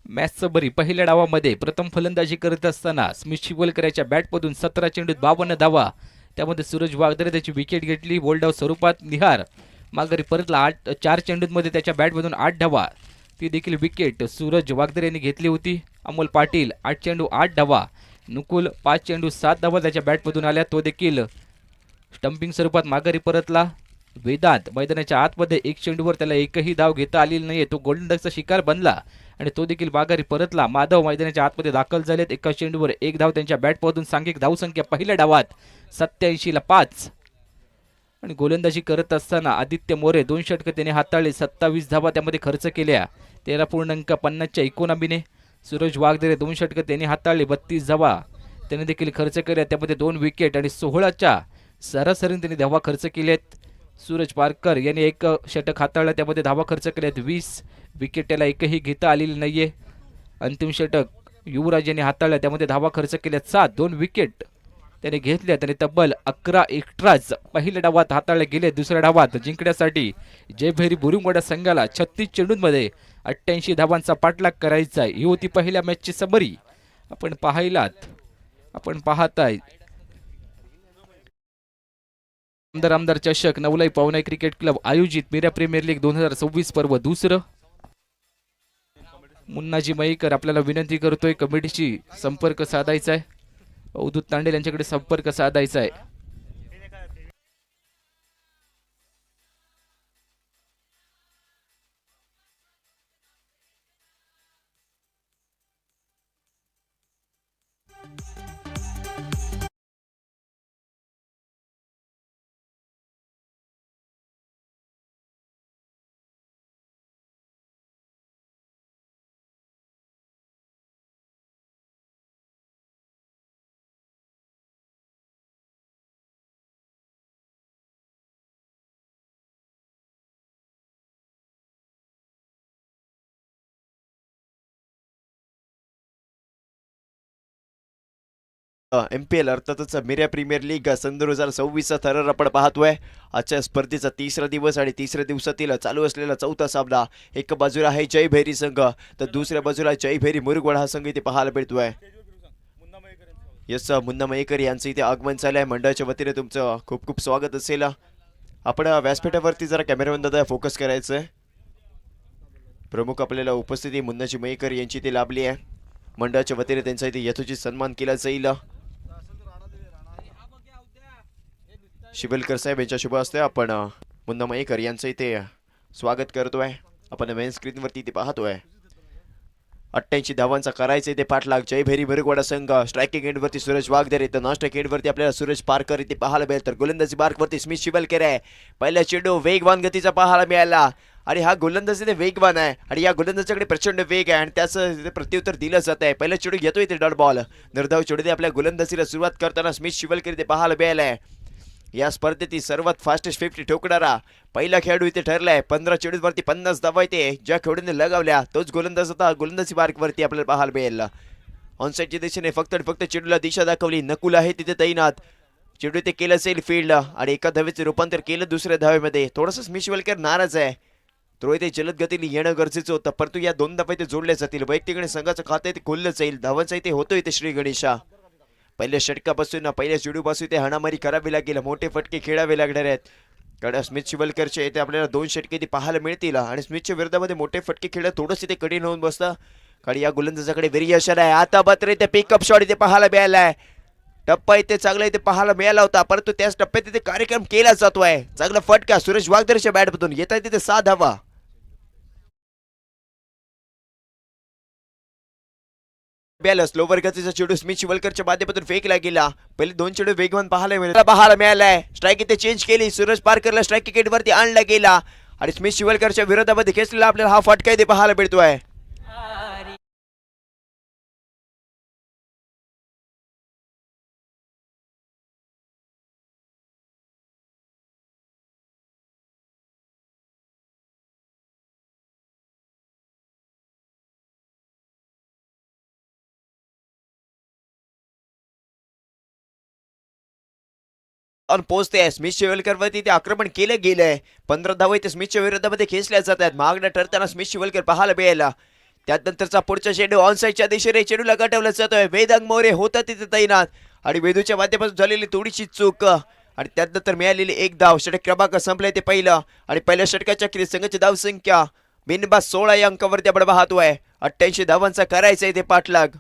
मॅचचं बरी पहिल्या डावामध्ये प्रथम फलंदाजी करत असताना स्मिथ शिवलकरच्या बॅटमधून 17 चेंडूत 52 धावा. त्यामध्ये सूरज वागदरे त्याची विकेट घेतली. बोल्डाव स्वरूपात निहार माघारी परतला. 4 चेंडूंमध्ये त्याच्या बॅटमधून 8 धावा. ती देखील विकेट सूरज वागदरे यांनी घेतली होती. अमोल पाटील 8 चेंडू 8 धावा. नुकुल 5 चेंडू 7 धावा त्याच्या बॅटमधून आल्या. तो देखील स्टंपिंग स्वरूपात माघारी परतला. वेदांत मैदानाच्या आतमध्ये 1 चेंडूवर त्याला एकही धाव घेता आलेली नाहीये. तो गोल्डन डकचा शिकार बनला आणि तो देखील माघारी परतला. माधव मैदानाच्या आतमध्ये दाखल झालेत. 1 चेंडूवर 1 धाव त्यांच्या बॅटमधून. सांघिक धावसंख्या पहिल्या डावात 87 ला 5. आणि गोलंदाजी करत असताना आदित्य मोरे 2 षटकं त्याने हाताळले. 27 धावा त्यामध्ये खर्च केल्या. 13.50च्या इकॉनॉमीने. सूरज वागदरे 2 षटकं त्याने हाताळले. 32 धावा त्याने देखील खर्च केल्या. त्यामध्ये 2 विकेट आणि 16च्या सरासरीने त्यांनी धावा खर्च केल्यात. सूरज पारकर यांनी 1 षटक हाताळलं. त्यामध्ये धावा खर्च केल्यात 20. विकेट त्याला एकही घेता आलेली नाहीये. अंतिम षटक युवराज यांनी हाताळलं. त्यामध्ये धावा खर्च केल्यात 7. 2 विकेट त्याने घेतल्यात आणि तब्बल 11 एक्स्ट्राज पहिल्या डावात हाताळले गेले. दुसऱ्या डावात जिंकण्यासाठी जयभैरी मुरुमवाडा संघाला 36 चेंडूंमध्ये 88 धावांचा पाठलाग करायचा आहे. ही होती पहिल्या मॅचची समरी. आपण पाहताय आमदार चषक नवलाई पवनाई क्रिकेट क्लब आयोजित मीरा प्रीमियर लीग 2026 पर्व दुसरं. मुन्नाजी मयेकर आपल्याला विनंती करतोय कमिटीशी संपर्क साधायचा आहे. अवधूत तांडेल यांच्याकडे संपर्क साधायचा आहे. MPL अर्थातच मीरा प्रीमियर लीग सन 2026 थरार आपण पाहतोय. आजच्या स्पर्धेचा 3रा दिवस आणि 3ऱ्या दिवसातील चालू असलेला 4था सामना. एक बाजूला आहे जयभैरी संघ तर दुसऱ्या बाजूला जयभैरी मुरुमवाडा हा संघ इथे पाहायला मिळतोय. यस मुन्ना मयेकर यांचं इथे आगमन झालंय. मंडळाच्या वतीने तुमचं खूप खूप स्वागत असेल. आपण व्यासपीठावरती जरा कॅमेरामॅन दादा फोकस करायचंय. प्रमुख आपल्याला उपस्थिती मुन्नाजी मयेकर यांची इथे लाभली आहे. मंडळाच्या वतीने त्यांचा इथे यथोचित सन्मान केला जाईल. शिवलकर साहेब यांच्या शुभ हस्ते आपण मुन्ना मयेकर यांचं इथे स्वागत करतोय. आपण मेन स्क्रीनवरती इथे पाहतोय. 88 धावांचा करायचा इथे पाठलाग. जयभैरी मुरुमवाडा संघ स्ट्रायकिंग एंडवरती सूरज वागदरे तर नॉन स्ट्रायकिंग एंडवरती आपल्याला सूरज पारकर इथे पाहायला मिळेल. तर गोलंदाजी मार्कवरती स्मिथ शिवलकर आहे. पहिला चेंडू वेगवान गतीचा पाहायला मिळाला आणि हा गोलंदाज इथे वेगवान आहे आणि या गोलंदाजाकडे प्रचंड वेग आहे आणि त्याचं प्रत्युत्तर दिलं जात आहे. पहिला चेंडू घेतो इथे डॉट बॉल. निर्धाव चेंडू आपल्या गोलंदाजीला सुरुवात करताना स्मिथ शिवलकर इथे पाहायला मिळालाय. या स्पर्धेतील सर्वात फास्टेस्ट 50 ठोकणारा पहिला खेळाडू इथे ठरलाय. 15 चेंडूवरती 50 धावा इथे ज्या खेळाडूने लगावल्या तोच गोलंदाज होता. गोलंदाजी मार्कवरती आपल्याला पाहायला मिळेल. ऑनसाईडच्या दिशेने फक्त चेंडूला दिशा दाखवली. नकुल आहे तिथे तैनात. चेंडू ते केलं असेल फील्ड आणि एका धावेचे रूपांतर केलं दुसऱ्या धावेमध्ये. थोडंसं स्मिथ शिवलकर नाराज आहे. तो इथे जलद गतीने येणं गरजेचं होतं परंतु या 2 धावा इथे जोडल्या जातील. वैयक्तिक संघाचं खातं इथे खोललं जाईल. धावांचा इथे होतो इथे श्री गणेशा. पहिल्या षटकापासून पहिल्या चेंडूपासून इथे हाणामारी करावी लागेल. मोठे फटके खेळावे लागणार आहेत. कारण स्मिथ शिवलकरचे इथे आपल्याला 2 षटके इथे पाहायला मिळतील आणि स्मिथच्या विरोधामध्ये मोठे फटके खेळणं थोडंसं इथे कठीण होऊन बसतं. कारण या गोलंदाजाकडे व्हेरिएशन आहे. आता मात्र इथे पिकअप शॉट इथे पाहायला मिळालाय. टप्पा इथे चांगला इथे पाहायला मिळाला होता, परंतु त्याच टप्प्यात इथे कार्यक्रम केला जातोय. चांगला फटका सुरेश वागदरच्या बॅटमधून येत आहे तिथे 6 धावा. स्लोवर गतीचा चेंडू स्मिथ शिवलकरच्या माध्यमातून फेकला गेला. पहिले 2 चेंडू वेगवान पाहायला मिळालाय. स्ट्राईक इथे चेंज केली. सूरज पारकरला स्ट्राईक विकेट वरती आणला गेला आणि स्मिथ शिवलकरच्या विरोधामध्ये खेचलेला आपल्याला हा फटका इथे पाहायला मिळतोय. पोहोचते स्मिथ शिवलकर वरती ते आक्रमण केलं गेलंय. 15 धावा इथे स्मिथच्या विरोधामध्ये खेचल्या जात आहेत. मागणं ठरताना स्मिथ शिवलकर पाहायला मिळाला. त्यानंतरचा पुढचा चेंडू ऑनसाईडच्या दिशेने चेंडूला गटवला जातोय. वेदांग मोरे होता तिथे तैनात आणि वेदूच्या माध्यमातून झालेली थोडीशी चूक आणि त्यानंतर मिळालेली एक धाव. षटक क्रमांक संपलाय ते पहिलं आणि पहिल्या षटकाच्या खेळी संघाची धाव संख्या बिनबाद 16 या अंकावरती आपण पाहतोय. 88 धावांचा करायचा इथे पाठलाग.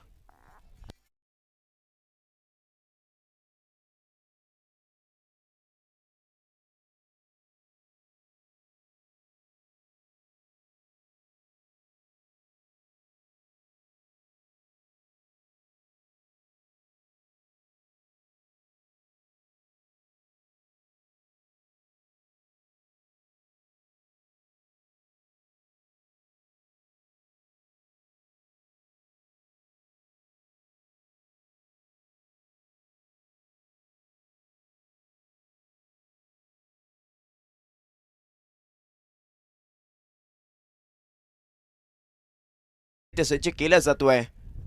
ते सज्ज केला जातोय.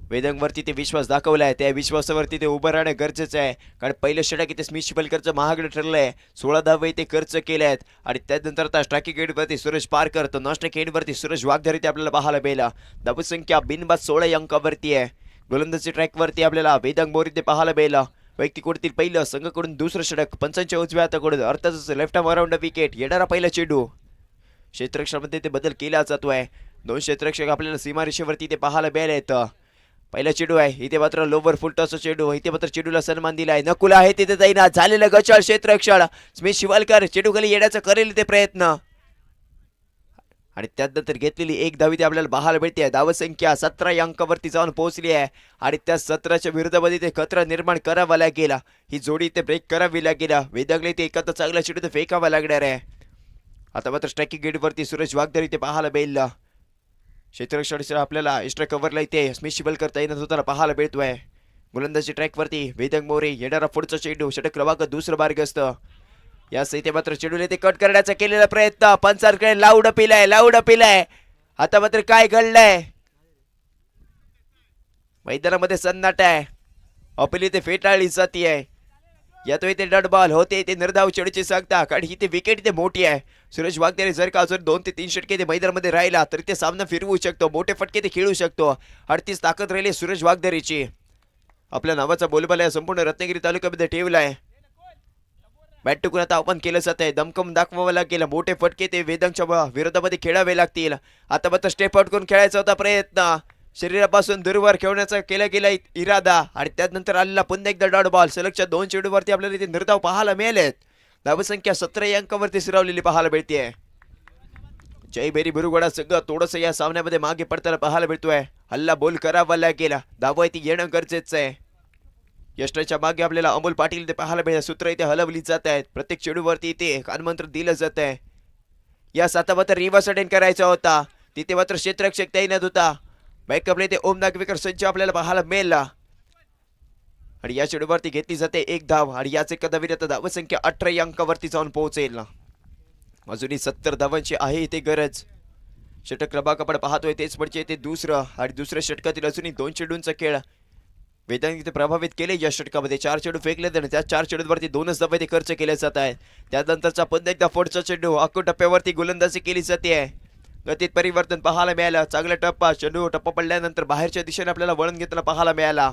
वेदांगवरती ते विश्वास दाखवलाय. त्या विश्वासावरती ते उभं राहणं गरजेचं आहे, कारण पहिलं षटक इथे स्मिथ शिवलकरचं महागडं ठरलंय. 16 धावा इथे खर्च केल्या आहेत आणि त्यानंतर आता स्ट्रायकिंग एंडवरती सुरेश पारकर तर नॉन स्ट्रायकिंग एंडवरती सुरेश वाघधर इथे आपल्याला पाहायला मिळाला. धावसंख्या बिनबाद 16 या अंकावरती आहे. गोलंदाजी ट्रॅकवरती आपल्याला वेदांग मोरे इथे पाहायला मिळाला. वैयक्तिक पहिलं, संघाकडून दुसरं षटक, पंचांच्या उजव्या हाताकडून अर्थातच लेफ्ट आर्म अराउंड विकेट, येणारा पहिला चेंडू. क्षेत्ररक्षणामध्ये ते बदल केला जातोय. 2 क्षेत्ररक्षक आपल्याला सीमारेषेवरती इथे पाहायला मिळाले आहेत. पहिला चेंडू आहे इथे मात्र लोवर फुल टॉसचा चेंडू. इथे मात्र चेंडूला सन्मान दिलाय. नकुल आहे तिथे जाईना. झालेलं गचाळ क्षेत्ररक्षण. स्मिथ शिवलकर चेंडू खाली येण्याचा करेल ते प्रयत्न आणि त्यानंतर घेतलेली एक धाव इथे आपल्याला पाहायला मिळते. धावसंख्या 17 या अंकावरती जाऊन पोहोचली आहे आणि त्या 17च्या विरोधामध्ये ते खतरा निर्माण करावा लागेल. ही जोडी इथे ब्रेक करावी लागेल. वेदांगला इथे एखादा चांगला चेंडू फेकावा लागणार आहे. आता मात्र स्ट्रायकिंग गेटवरती सुरेश वाघधर इथे पाहायला मिळेल. क्षेत्ररक्षण आपल्याला एक्स्ट्रा कव्हरला इथे स्मिथ शिवलकर तैनात होताना पाहायला मिळतोय. गोलंदाजी ट्रॅकवरती वेदांग मोरे, येणारा पुढचा चेंडू, षटक क्रमांक दुसरं मार्गस्थ. यास इथे मात्र चेंडूला ते कट करण्याचा केलेला प्रयत्न. पंचांकडे लाऊड पिलाय. आता मात्र काय घडलंय, मैदानामध्ये सन्नाटा आहे. अपील इथे फेटाळली जातीये. यातो इथे डॉट बॉल होते ते निर्धाव चेंडूची सांगता, कारण ही ते विकेट इथे मोठी आहे. सुरेश वाघधर जर का अजून 2 ते 3 षटके ते मैदानामध्ये राहिला तर ते सामना फिरवू शकतो, मोठे फटके ते खेळू शकतो. 38 ताकद राहिली सुरेश वाघधरीची. आपल्या नावाचा बोलबाला संपूर्ण रत्नागिरी तालुक्यामध्ये ठेवलाय. बॅट टुकून आता ओपन केलं जात आहे. दमकम दाखवावं लागेल. मोठे फटके ते वेदांच्या विरोधामध्ये खेळावे लागतील. आता मात्र स्टेप आउट करून खेळायचा होता प्रयत्न. शरीरापासून दूरवर खेळण्याचा केला गेला इरादा आणि त्यानंतर आलेला पुन्हा एकदा डॉट बॉल. सलगच्या 2 चेंडूवरती आपल्याला इथे निर्धाव पाहायला मिळालेत. धावसंख्या 17 या अंकावरती स्थिरावलेली पाहायला मिळते. जय बेरी बुरुगोडा संघ थोडंसं या सामन्यामध्ये मागे पडताना पाहायला मिळतोय. हल्ला बोल करावा लागेल. धावा इथे येणं गरजेचं आहे. यष्टाच्या मागे आपल्याला अमोल पाटील इथे पाहायला मिळेल. सूत्र इथे हलवली जात आहेत. प्रत्येक चेंडूवरती इथे कानमंत्र दिलं जात आहे. या साता मात्र रिव्हर्स अटेंड करायचा होता. तिथे मात्र क्षेत्ररक्षक तैनात होता. बॅकअपला इथे ओम नागवेकर संच आपल्याला पाहायला मिळाला आणि या चेंडूवरती घेतली जाते एक धाव आणि याच एका धावीने धावसंख्या 18 या अंकावरती जाऊन पोहोचेल. अजूनही 70 धावांची आहे इथे गरज. षटक क्रमांक आपण पाहतोय तेच म्हणजे ते दुसरं आणि दुसऱ्या षटकातील अजूनही 2 चेंडूंचा खेळ. वेदांग इथे प्रभावित केले. या षटकामध्ये 4 चेंडू फेकले आणि त्या 4 चेंडूवरती 2च धावा इथे खर्च केले जात आहेत. त्यानंतरचा पुन्हा एकदा पुढचा चेंडू अकूट टप्प्यावरती गोलंदाजी केली जाते. गतीत परिवर्तन पाहायला मिळालं. चांगला टप्पा, चेंडू टप्पा पडल्यानंतर बाहेरच्या दिशेने आपल्याला वळण घेताना पाहायला मिळाला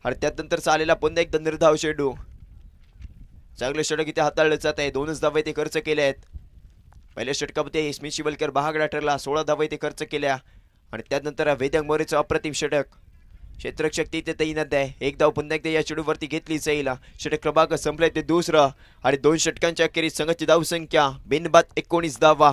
आणि त्यानंतर आलेला पुन्हा एकदा निर्धाव चेंडू. चांगले षटक इथे हाताळलं जात आहे. 2च धावा इथे खर्च केल्या आहेत. पहिल्या षटकामध्ये स्मिथ शिवलकर महागडा ठरला. 16 धावा इथे खर्च केल्या आणि त्यानंतर वेदक मोरेचं अप्रतिम षटक. क्षेत्ररक्षक तिथे तैनात आहे. एक धाव पुन्हा एकदा या चेडूवरती घेतली जाईल. षटक क्रमांक संपलाय ते दुसरं आणि 2 षटकांच्या अखेरीस संघाची धावसंख्या बिनबाद 19 धावा.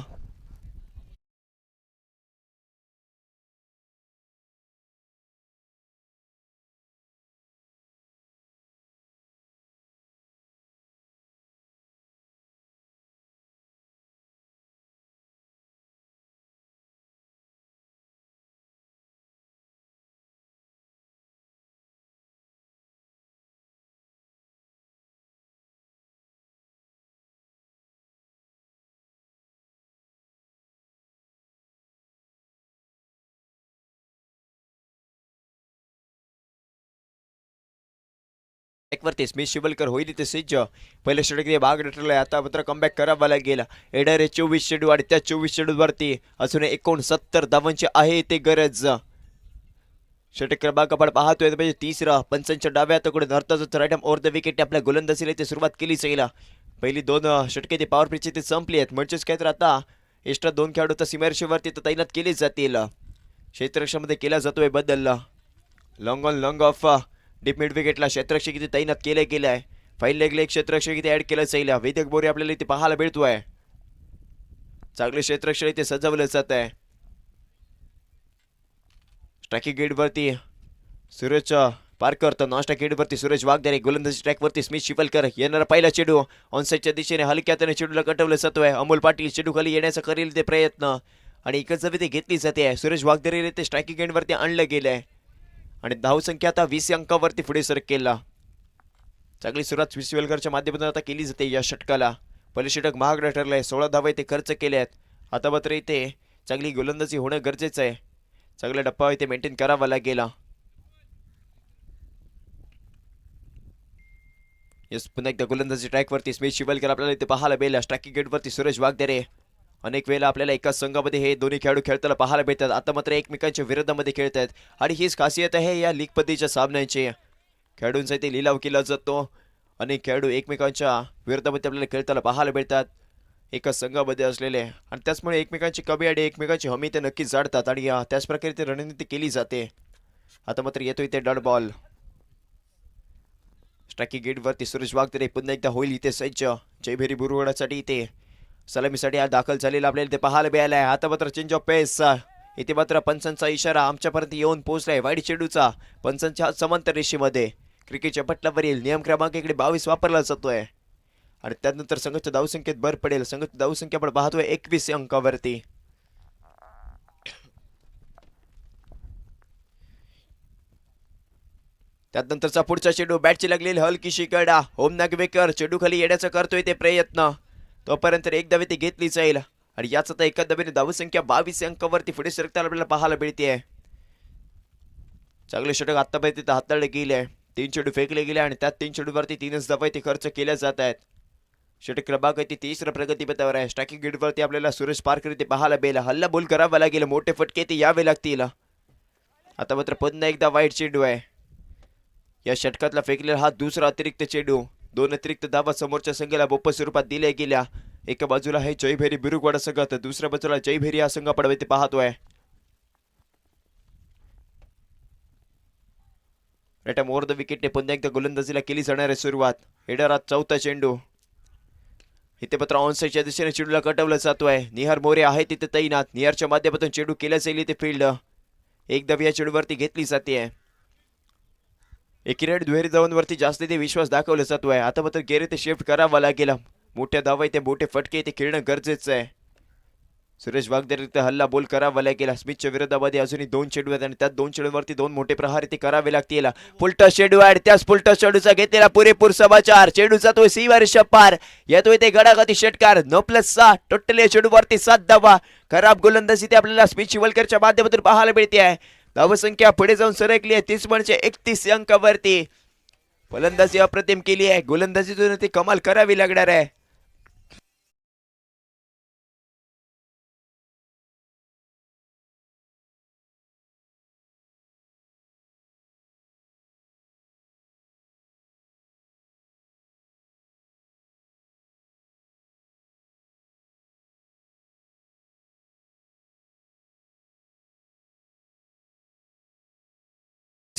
वरती स्मिथ शिवलकर होईल ते सिज्ज. पहिल्या षटक भाग ठरलाय. आता मात्र कमबॅक करावा लागेल. एडारे 24 चेंडू आणि त्या 24 चेंडूवरती अजून 69 धावांची आहे ते गरज. षटक क्रमांक आपण पाहतोय म्हणजे तिसरा. पंचांच्या डाव्या हाताकडून अर्थातच right arm over the wicket आपल्या गोलंदाजीला ते सुरुवात केली जाईल. पहिली 2 षटके ते पॉवर प्लेची ते संपली आहेत. म्हणजेच काय तर आता एक्स्ट्रा 2 खेळाडू तर सीमारेषेवरती तैनात केले जातील. क्षेत्ररक्षणामध्ये केला जातोय बदल. Long on long off deep mid विकेटला क्षेत्ररक्षक इथे तैनात केले गेले आहे. फाईल लेगले क्षेत्ररक्षक इथे ऍड केलं जाईल. वेदक बोरे आपल्याला इथे पाहायला मिळतोय. चांगले क्षेत्ररक्षक इथे सजवलं जात आहे. स्ट्रायकिंग गेटवरती सूरज पारकर तर नॉन स्ट्राइक गेटवरती सूरज वाघदारे. गोलंदाजी ट्रॅकवरती स्मिथ शिवलकर. येणारा पहिला चेडू ऑनसाईडच्या दिशेने हलक्या हाताने चेडूला कटवलं जातोय. अमोल पाटील चेडू खाली येण्याचा करेल ते प्रयत्न आणि एकच जमी ते घेतली जाते. सूरज वाघदारे ते स्ट्रायकिंग गेटवरती आणलं गेलंय आणि धावसंख्या आता 20 अंकावरती पुढे सरकेला. चांगली सुरुवात स्मिथ शिवलकरच्या माध्यमातून आता केली जाते या षटकाला. पहिले षटक महागड ठरलंय. 16 धावा इथे खर्च केल्या आहेत. आता मात्र इथे चांगली गोलंदाजी होणं गरजेचं आहे. चांगला डप्पा इथे मेंटेन करावा लागेल. यस पुन्हा एकदा गोलंदाजी ट्रॅकवरती स्मिथ शिवलकर आपल्याला इथे पाहायला मिळेल. स्ट्रायकिंग गेटवरती सूरज वाघदारे. अनेक वेळेला आपल्याला एकाच संघामध्ये हे दोन्ही खेळाडू खेळताना पाहायला मिळतात. आता मात्र एकमेकांच्या विरोधामध्ये खेळत आहेत आणि हीच खासियत आहे या लीग पद्धतीच्या सामन्यांची. खेळाडूंचा इथे लिलाव केला जातो. अनेक खेळाडू एकमेकांच्या विरोधामध्ये आपल्याला खेळताना पाहायला मिळतात एकाच संघामध्ये असलेले आणि त्याचमुळे एकमेकांची कमी आणि एकमेकांची हमी ते नक्कीच जाणतात आणि त्याच प्रकारे ते रणनीती केली जाते. आता मात्र येतो इथे डॉट बॉल. स्ट्रायकिंग गेटवरती सूरज वाघदारे पुन्हा एकदा होईल इथे सज्ज. जयभेरी बुरुवाडासाठी इथे सलामीसाठी आज दाखल झालेला आपल्याला इथे पाहायला मिळाला आहे. आता मात्र चेंज ऑफ पेस. इथे मात्र पंचांचा इशारा आमच्यापर्यंत येऊन पोहोचलाय. वाईट चेंडूचा पंचांच्या समांतर रेषेमध्ये क्रिकेटच्या पटलावरील नियम क्रमांक इकडे 22 वापरला जातोय आणि त्यानंतर संघाच्या धावसंख्येत भर पडेल. संघाची धावसंख्या आपण पाहतोय 21 अंकावरती. त्यानंतरचा पुढचा चेंडू बॅटची लागलेली हलकीशी कडा. ओम नागवेकर चेंडू खाली येण्याचा करतोय ते प्रयत्न. तोपर्यंत एक धाव इथे घेतली जाईल आणि याच आता एका धावेने धावसंख्या 22 अंकावरती पुढे सरकताना आपल्याला पाहायला मिळते. चांगले षटक आतापर्यंत तिथे हाताळले गेले. 3 चेंडू फेकले गेले आणि त्यात 3 चेंडूवरती 3च धावा इथे खर्च केल्या जात आहेत. षटक क्रमांक इथे 3 प्रगतीपथावर आहे. स्ट्रायकिंग गेटवरती आपल्याला सुरेश पारकर इथे पाहायला मिळेल. हल्ला बोल करावा लागेल. मोठे फटके इथे यावे लागतील. आता मात्र पुन्हा एकदा वाईट चेंडू आहे. या षटकातला फेकलेला हा दुसरा अतिरिक्त चेंडू. 2 अतिरिक्त धावा समोरच्या संघाला बोप्प स्वरूपात दिल्या गेल्या. एका बाजूला आहे जयभेरी बिरुगवाडा संघ तर दुसऱ्या बाजूला जयभेरी हा संघ आपण इथे पाहतोय. राईट आर्म ओव्हर द विकेटने पुन्हा एकदा गोलंदाजीला केली जाणार आहे सुरुवात. हेडरात चौथा चेंडू. इथे मात्र ऑनसाईडच्या दिशेने चेंडूला कटवलं जातोय. निहार मोरे आहे तिथे तैनात. निहारच्या माध्यमातून चेंडू केला जाईल इथे फील्ड. एक धाव या चेंडूवरती घेतली जाते. एकिरेट दुहेरी धावांवरती जास्त इथे विश्वास दाखवला जातोय. आता मात्र गेरे ते शिफ्ट करावा लागेल. मोठ्या धावा इथे मोठे फटके इथे खेळणं गरजेचं आहे. सुरेश वाघदारे इथे हल्ला बोल करावा लागेल. स्मिथच्या विरोधामध्ये अजूनही 2 चेंडू आहेत आणि त्यात 2 चेंडूवरती 2 मोठे प्रहार इथे करावे लागतील. पुलटा चेंडू आहे. त्याच पुलटा चेंडूचा घेतलेला पुरेपूर समाचार. चेंडू जातोय सीमारेषा पार. येतोय ते गडागती षटकार. 9+6 टोटल या चेंडूवरती 7 धावा. खराब गोलंदाजी ते आपल्याला स्मिथ शिवलकरच्या माध्यमातून पाहायला मिळते आहे. धावसंख्या पुढे जाऊन सरकली आहे 30 म्हणजे 31 अंकावरती. फलंदाजी अप्रतिम केली आहे. गोलंदाजीतून ती कमाल करावी लागणार आहे.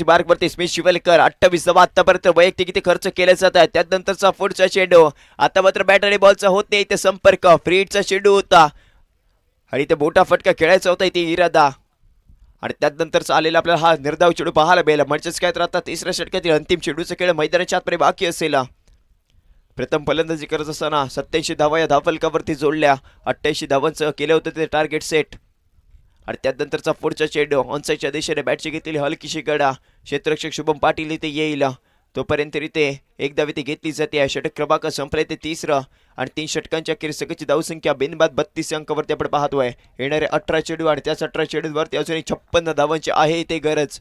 मार्कवरती स्मिथ शिवलकर 28 धावा आतापर्यंत वैयक्तिक किती खर्च केले जात आहे. त्यानंतरचा पुढचा चेंडू आता मात्र बॅट आणि बॉलचा होत नाही इथे संपर्क. फ्रीडचा चेंडू होता आणि इथे मोठा फटका खेळायचा होता इथे इरादा आणि त्यानंतरचा आलेला आपल्याला हा निर्धाव चेंडू पाहायला मिळाला. म्हणजेच काय तर आता तिसऱ्या षटकातील अंतिम चेंडूचा खेळ मैदानाच्या आतमध्ये बाकी असेल. प्रथम फलंदाजी करत असताना 87 धावा या धावफलकावरती जोडल्या. 88 धावांचं केलं होतं ते टार्गेट सेट आणि त्यानंतरचा पुढचा चेंडू ऑनसाईडच्या दिशेने बॅटची घेतलेली हलकीशी गडा. क्षेत्ररक्षक शुभम पाटील इथे येईल तोपर्यंत इथे एक धाव इथे घेतली जाते. षटक क्रमांक संपले ते तिसरं आणि 3 षटकांच्या अखेर सगळ्याची धावसंख्या बिनबाद 32 अंकावरती आपण पाहतोय. येणारे 18 चेंडू आणि त्याच 18 चेंडूवरती अजूनही 56 धावांची आहे इथे गरज.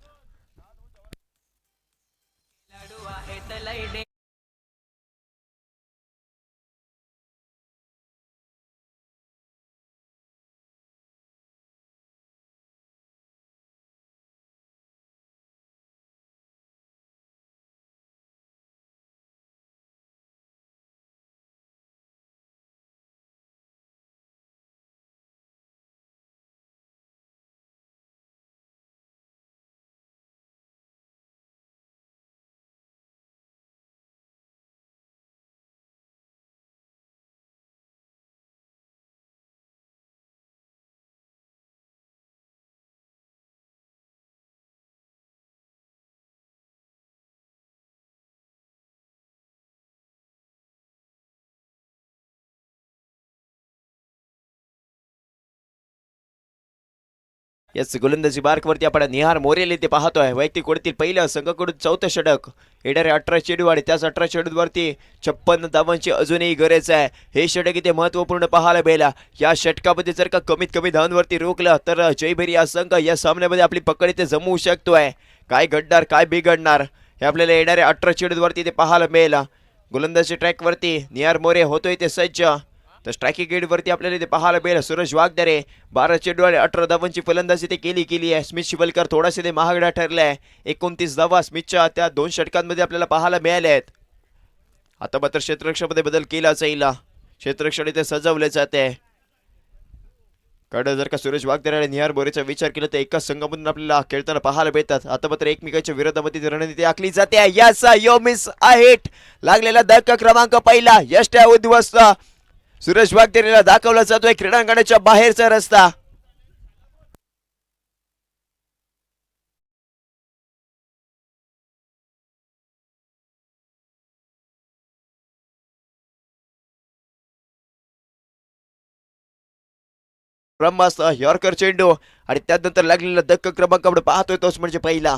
याच गोलंदाजी मार्कवरती आपण निहार मोरेल इथे पाहतोय. वैयक्तिक कोडतील पहिलं संघाकडून 4थं षटक. येणारे 18 चेंडू आणि त्याच 18 चेंडूवरती 56 धावांची अजूनही गरज आहे. हे षटक इथे महत्वपूर्ण पाहायला मिळाला. या षटकामध्ये जर का कमीत कमी धावांवरती रोखलं तर जयभरी हा संघ या सामन्यामध्ये आपली पकड इथे जमवू शकतोय. काय घडणार काय बिघडणार हे आपल्याला येणाऱ्या 18 चेंडूवरती इथे पाहायला मिळेल. गोलंदाजी ट्रॅकवरती निहार मोरे होतोय ते सज्ज. तर स्ट्रायकिंग गेटवरती आपल्याला इथे पाहायला मिळेल सूरज वाघदारे. 12 चेंडू आणि 18 धावांची फलंदाजी ते केली आहे. स्मिथ शिवलकर थोडासे ते महागडा ठरलाय. 29 धावा स्मिथच्या त्या 2 षटकांमध्ये आपल्याला पाहायला मिळाल्या आहेत. आता मात्र क्षेत्ररक्षणामध्ये बदल केला जाईल. क्षेत्ररक्षण इथे सजवले जाते. कडे जर का सूरज वाघदारे आणि निहार मोरेचा विचार केला तर एकाच संघामधून आपल्याला खेळताना पाहायला मिळतात. आता मात्र एकमेकांच्या विरोधामध्ये रणनीती आखली जाते. याचा योमिस आहेट लागलेला धक्का क्रमांक पहिला यष्ट्या उद्ध्वस्त. सूरज वाघदेरेला दाखवला जातोय क्रीडांगणाच्या बाहेरचा रस्ता. ब्रह्मास्त्र यॉर्कर चेंडू आणि त्यानंतर लागलेला धक्का क्रमांक आपण पाहतोय तोच म्हणजे पहिला.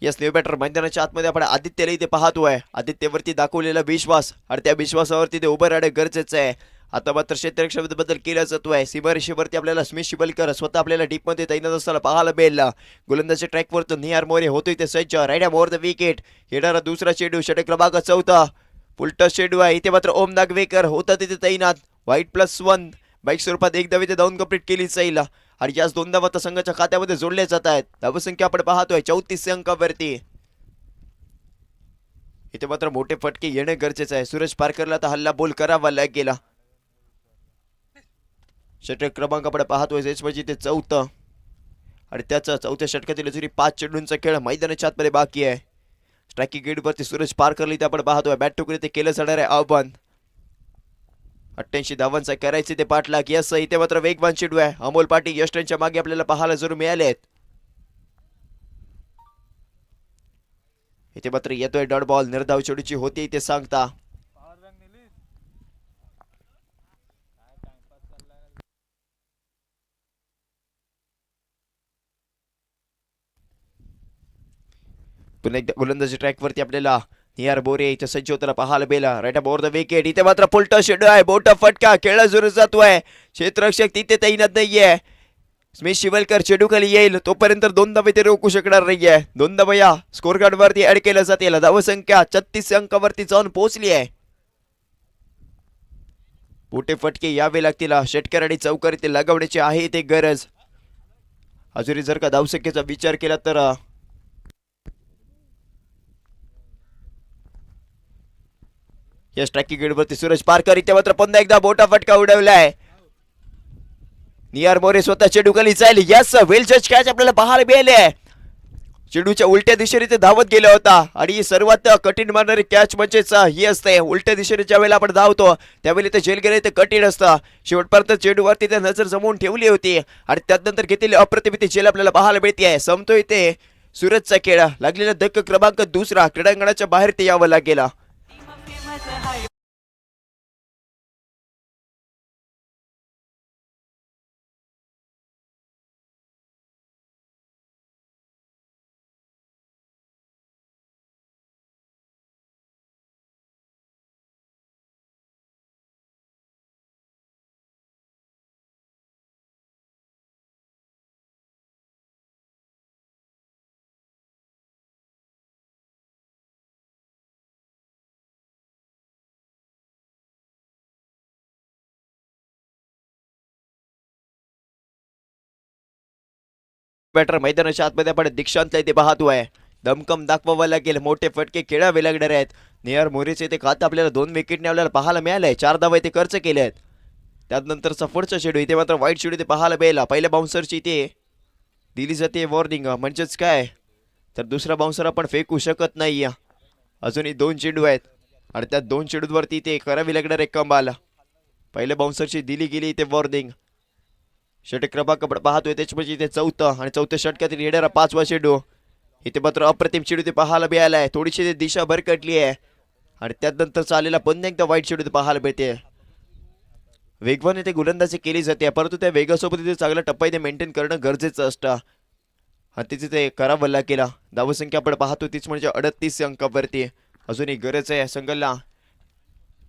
यस न्यू बॅटर मैदानाच्या आतमध्ये आपण आदित्यला इथे पाहतोय. आदित्यवरती दाखवलेला विश्वास आणि त्या विश्वासावरती ते उभं राहणं गरजेचं आहे. आता मात्र क्षेत्ररक्षणामध्ये बदल केला जातोय. सीमारेषेवरती आपल्याला स्मिथ शिवलकर स्वतः आपल्याला टीपमध्ये तैनात असताना पाहायला मिळेल. गोलंदाजी ट्रॅकवर निहार मोरे होतोय ते सज्ज. Ride more the wicket. येणारा दुसरा चेंडू षटक क्रमांक 4 पुलटा चेंडू आहे. इथे मात्र ओम नागवेकर होता तिथे तैनात. व्हाईट +1 बाईक स्वरूपात एक धाव इथे धावून कंप्लीट केली जाईल आणि याच 2 धावा संघाच्या खात्यामध्ये जोडल्या जात आहेत. धावसंख्या आपण पाहतोय 34 अंकावरती. इथे मात्र मोठे फटके येणे गरजेचं आहे. सूरज पारकरला तर हल्ला बोल करावा लागेला. षटक क्रमांक आपण पाहतोय म्हणजे ते 4थं आणि त्याचा 4थ्या षटकातील अजूनही 5 चेंडूंचा खेळ मैदानाच्या आतमध्ये बाकी आहे. स्ट्रायकिंग गेटवरती सूरज पारकरला इथे आपण पाहतोय. बॅट टुकडी ते केलं जाणार आहे आव्हान. 88 धावांचा करायचे ते पाठलाग. यस इथे मात्र वेगवान चेंडू आहे. अमोल पाटील यष्टांच्या मागे आपल्याला पाहायला जरूर मिळाले आहेत. इथे मात्र येतोय डॉट बॉल. निर्धाव चेंडूची होती इथे सांगता. पुन्हा एकदा गोलंदाजी ट्रॅकवरती आपल्याला नियर बोरे इथे सज्ज होताना पाहायला बेला right up over the wicket. इथे मात्र पुलटा शेडू आहे, मोठा फटका खेळला जोर जातोय. क्षेत्ररक्षक तिथे तैनात नाहीये. स्मिथ शिवलकर चेडू खाली येईल तोपर्यंत दोन धावे ते रोखू शकणार नाहीये. दोन धावा या स्कोर कार्ड वरती ऍड केल्या जातील. धावसंख्या 36 अंकावरती जाऊन पोहोचली आहे. मोठे फटके यावे लागतील षटकर आणि चौकार इथे लगावण्याची आहे ते गरज. अजूनही जर का धावसंख्येचा विचार केला तर या स्ट्रायकिंग गेटवरती सूरज पारकर इथे मात्र पुन्हा एकदा मोठा फटका उडवलाय. नियर मोरे स्वतः चेडू खाली जाईल. यस वेल जज कॅच आपल्याला पाहायला मिळाले. चेडूच्या उलट्या दिशेने ते धावत गेला होता आणि सर्वात कठीण मानणारी कॅच म्हणजेच ही असते. उलट्या दिशेने ज्या वेळेला आपण धावतो त्यावेळी ते झेल गेले ते कठीण असतं. शेवटपर्यंत चेडूवरती ते नजर जमवून ठेवली होती आणि त्यानंतर घेतलेली अप्रतिम झेल आपल्याला पाहायला मिळते. संपतोय ते सूरजचा खेळ. लागलेला धक्का क्रमांक दुसरा. क्रीडांगणाच्या बाहेर ते यावं लागेल. बॅटर मैदानाच्या आतमध्ये आपण दीक्षांत ते पाहतोय. दमकम दाखवावं लागेल. मोठे फटके खेळावे लागणार आहेत. नियर मोरेचे ते खात आपल्याला 2 विकेटने आपल्याला पाहायला मिळालंय. 4 धावा ते खर्च केले आहेत. त्यानंतर पुढचा चेडू इथे मात्र वाईट चेडू ते पाहायला मिळाला. पहिल्या बाउन्सरची इथे दिली जाते वॉर्निंग. म्हणजेच काय तर दुसरा बाउन्सर आपण फेकू शकत नाही. अजूनही 2 चेंडू आहेत आणि त्या 2 चेंडूवरती ते करावी लागणार एक कमाल. पहिल्या बाउन्सरची दिली गेली इथे वॉर्निंग. षटक क्रमांक आपण पाहतोय त्याच्यामध्ये इथे चौथं आणि चौथ्या षटकातील येणारा 5वा चेंडू. इथे मात्र अप्रतिम चेंडू ते पाहायला मिळाला आहे. थोडीशी ते दिशा भरकटली आहे आणि त्यानंतर चाललेला पुन्हा एकदा वाईट चेंडू ते पाहायला मिळते. वेगवान इथे गोलंदाजी केली जाते परंतु त्या वेगासोबत इथे चांगला टप्पा इथे मेंटेन करणं गरजेचं असतं आणि तिथे ते करावं लागेल. धावसंख्या आपण पाहतो तीच म्हणजे 38 अंकावरती. अजूनही गरज आहे संघाला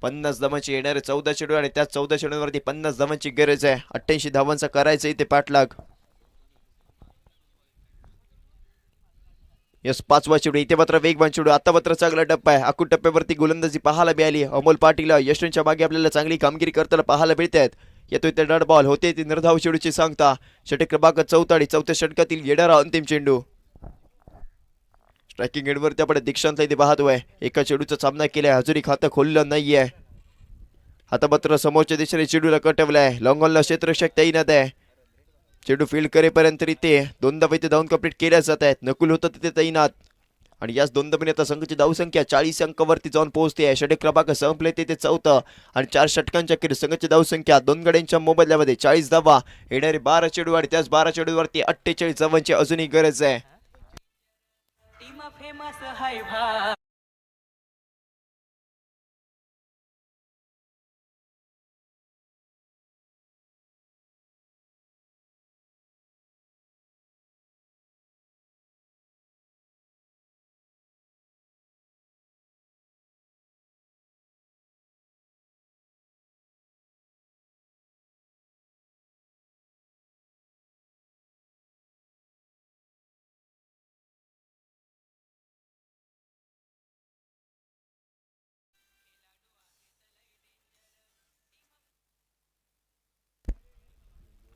50 धावांची येणारे 14 चेंडू आणि त्या 14 चेंडूवरती 50 धावांची गरज आहे. 88 धावांचा करायचं इथे पाठलाग. यस 5वा चेंडू इथे मात्र वेगवान चेंडू. आता मात्र चांगला टप्पा आहे. अकूट टप्प्यावरती गोलंदाजी पाहायला मिळाली. अमोल पाटील यशवंतच्या मागे आपल्याला चांगली कामगिरी करताना पाहायला मिळत आहेत. येतोय ते डॉट बॉल होते ती निर्धाव चेंडूची सांगता. षटक क्रमांक 14 आणि चौथ्या षटकातील येणारा अंतिम चेंडू. स्ट्रायकिंग एंडवरती आपण दीक्षांत इथे पाहतोय. एका चेंडूचा सामना केलाय. अजूनही खातं खोललं नाहीये. आता मात्र समोरच्या दिशेने चेंडूला कटवलाय. लॉंग ऑनला क्षेत्ररक्षक तैनात आहे. चेंडू फील्ड करेपर्यंत इथे 2 धावा इथे धावून कंप्लीट केल्या जात आहेत. नकुल होतं तिथे तैनात आणि याच 2 धावांनी आता संघाची धावसंख्या 40 अंकावरती जाऊन पोहोचते आहे. षटक क्रमांक संपले तिथे चौथं आणि 4 षटकांच्या अखेर संघाची धावसंख्या 2 गड्यांच्या मोबदल्यामध्ये 40 धावा. येणारे 12 चेंडू आणि त्याच 12 चेंडूवरती 48 धावांची अजूनही गरज आहे.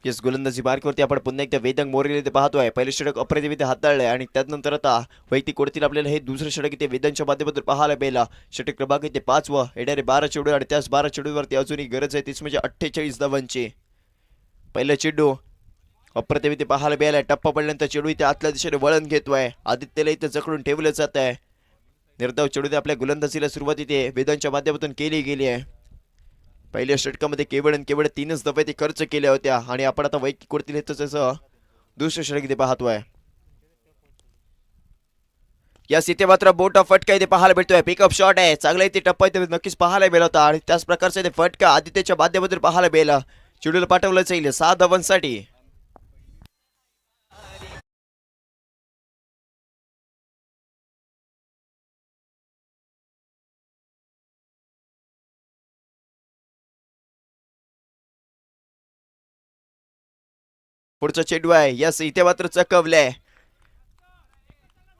येस गोलंदाजी मार्कवरती आपण पुन्हा एकदा वेदांग मोरेला इथे पाहतोय. पहिले षटक अप्रतिम इथे हाताळलंय आणि त्यानंतर आता वैयक्तिक कोडतील आपल्याला हे दुसरं षटक इथे वेदांच्या माध्यमातून पाहायला मिळाला. षटक क्रमांक इथे 5वा. येणारे 12 चेंडू आणि त्याच 12 चेंडूवरती अजूनही गरज आहे तीच म्हणजे 48 धावांची. पहिला चेंडू अप्रतिम इथे पाहायला मिळालाय. टप्पा पडल्यानंतर चेंडू इथे आतल्या दिशेने वळण घेतोय. आदित्यला इथे जखडून ठेवलं जात आहे. निर्धाव चेंडू आपल्या गोलंदाजीला सुरुवात इथे वेदांच्या माध्यमातून केली गेली आहे. पहिल्या षटकामध्ये केवळ 3च धावा ते खर्च केल्या होत्या आणि आपण आता वैयक्तिक कोडतील त्याचं दुसरं षटक इथे पाहतोय. यास इथे मात्र बोटा फटका इथे पाहायला भेटतोय. पिकअप शॉट आहे. चांगला इथे टप्पा इथे नक्कीच पाहायला मिळाला होता आणि त्याच प्रकारचा इथे फटका आदित्यच्या माध्यमातून पाहायला मिळाला. चेंडूला पाठवलं जाईल 6 धावांसाठी. पुढचा चेंडू आहे. यस, इथे मात्र चकवलंय.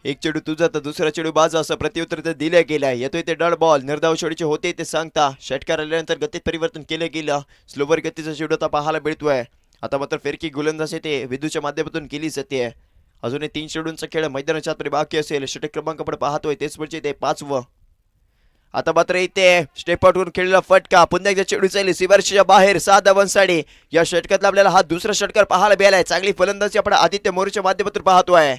एक चेंडू तुझा तर दुसरा चेंडू बाजा असं प्रत्युत्तर ते दिलं गेलंय. येतोय ते डॉट बॉल. निर्धाव शेवटीचे होते ते सांगता. षटकार आल्यानंतर गतीत परिवर्तन केलं गेलं. स्लोवर गतीचा चेंडू आता पाहायला मिळतोय. आता मात्र फिरकी गोलंदाजी ते विदूच्या माध्यमातून केली जाते. अजूनही 3 चेंडूंचा खेळ मैदानाच्या आतमध्ये बाकी असेल. षटक क्रमांक आपण पाहतोय तेच म्हणजे ते 5वं. आता मात्र इथे स्टेप आउट करून खेळलेला फटका. पुन्हा एकदा चेंडू चालली सीमारेषेच्या बाहेर 6 धावांसाठी. या षटकातला आपल्याला हा दुसरा षटकार पाहायला मिळालाय. चांगली फलंदाजी आपण आदित्य मोरेच्या माध्यमातून पाहतोय.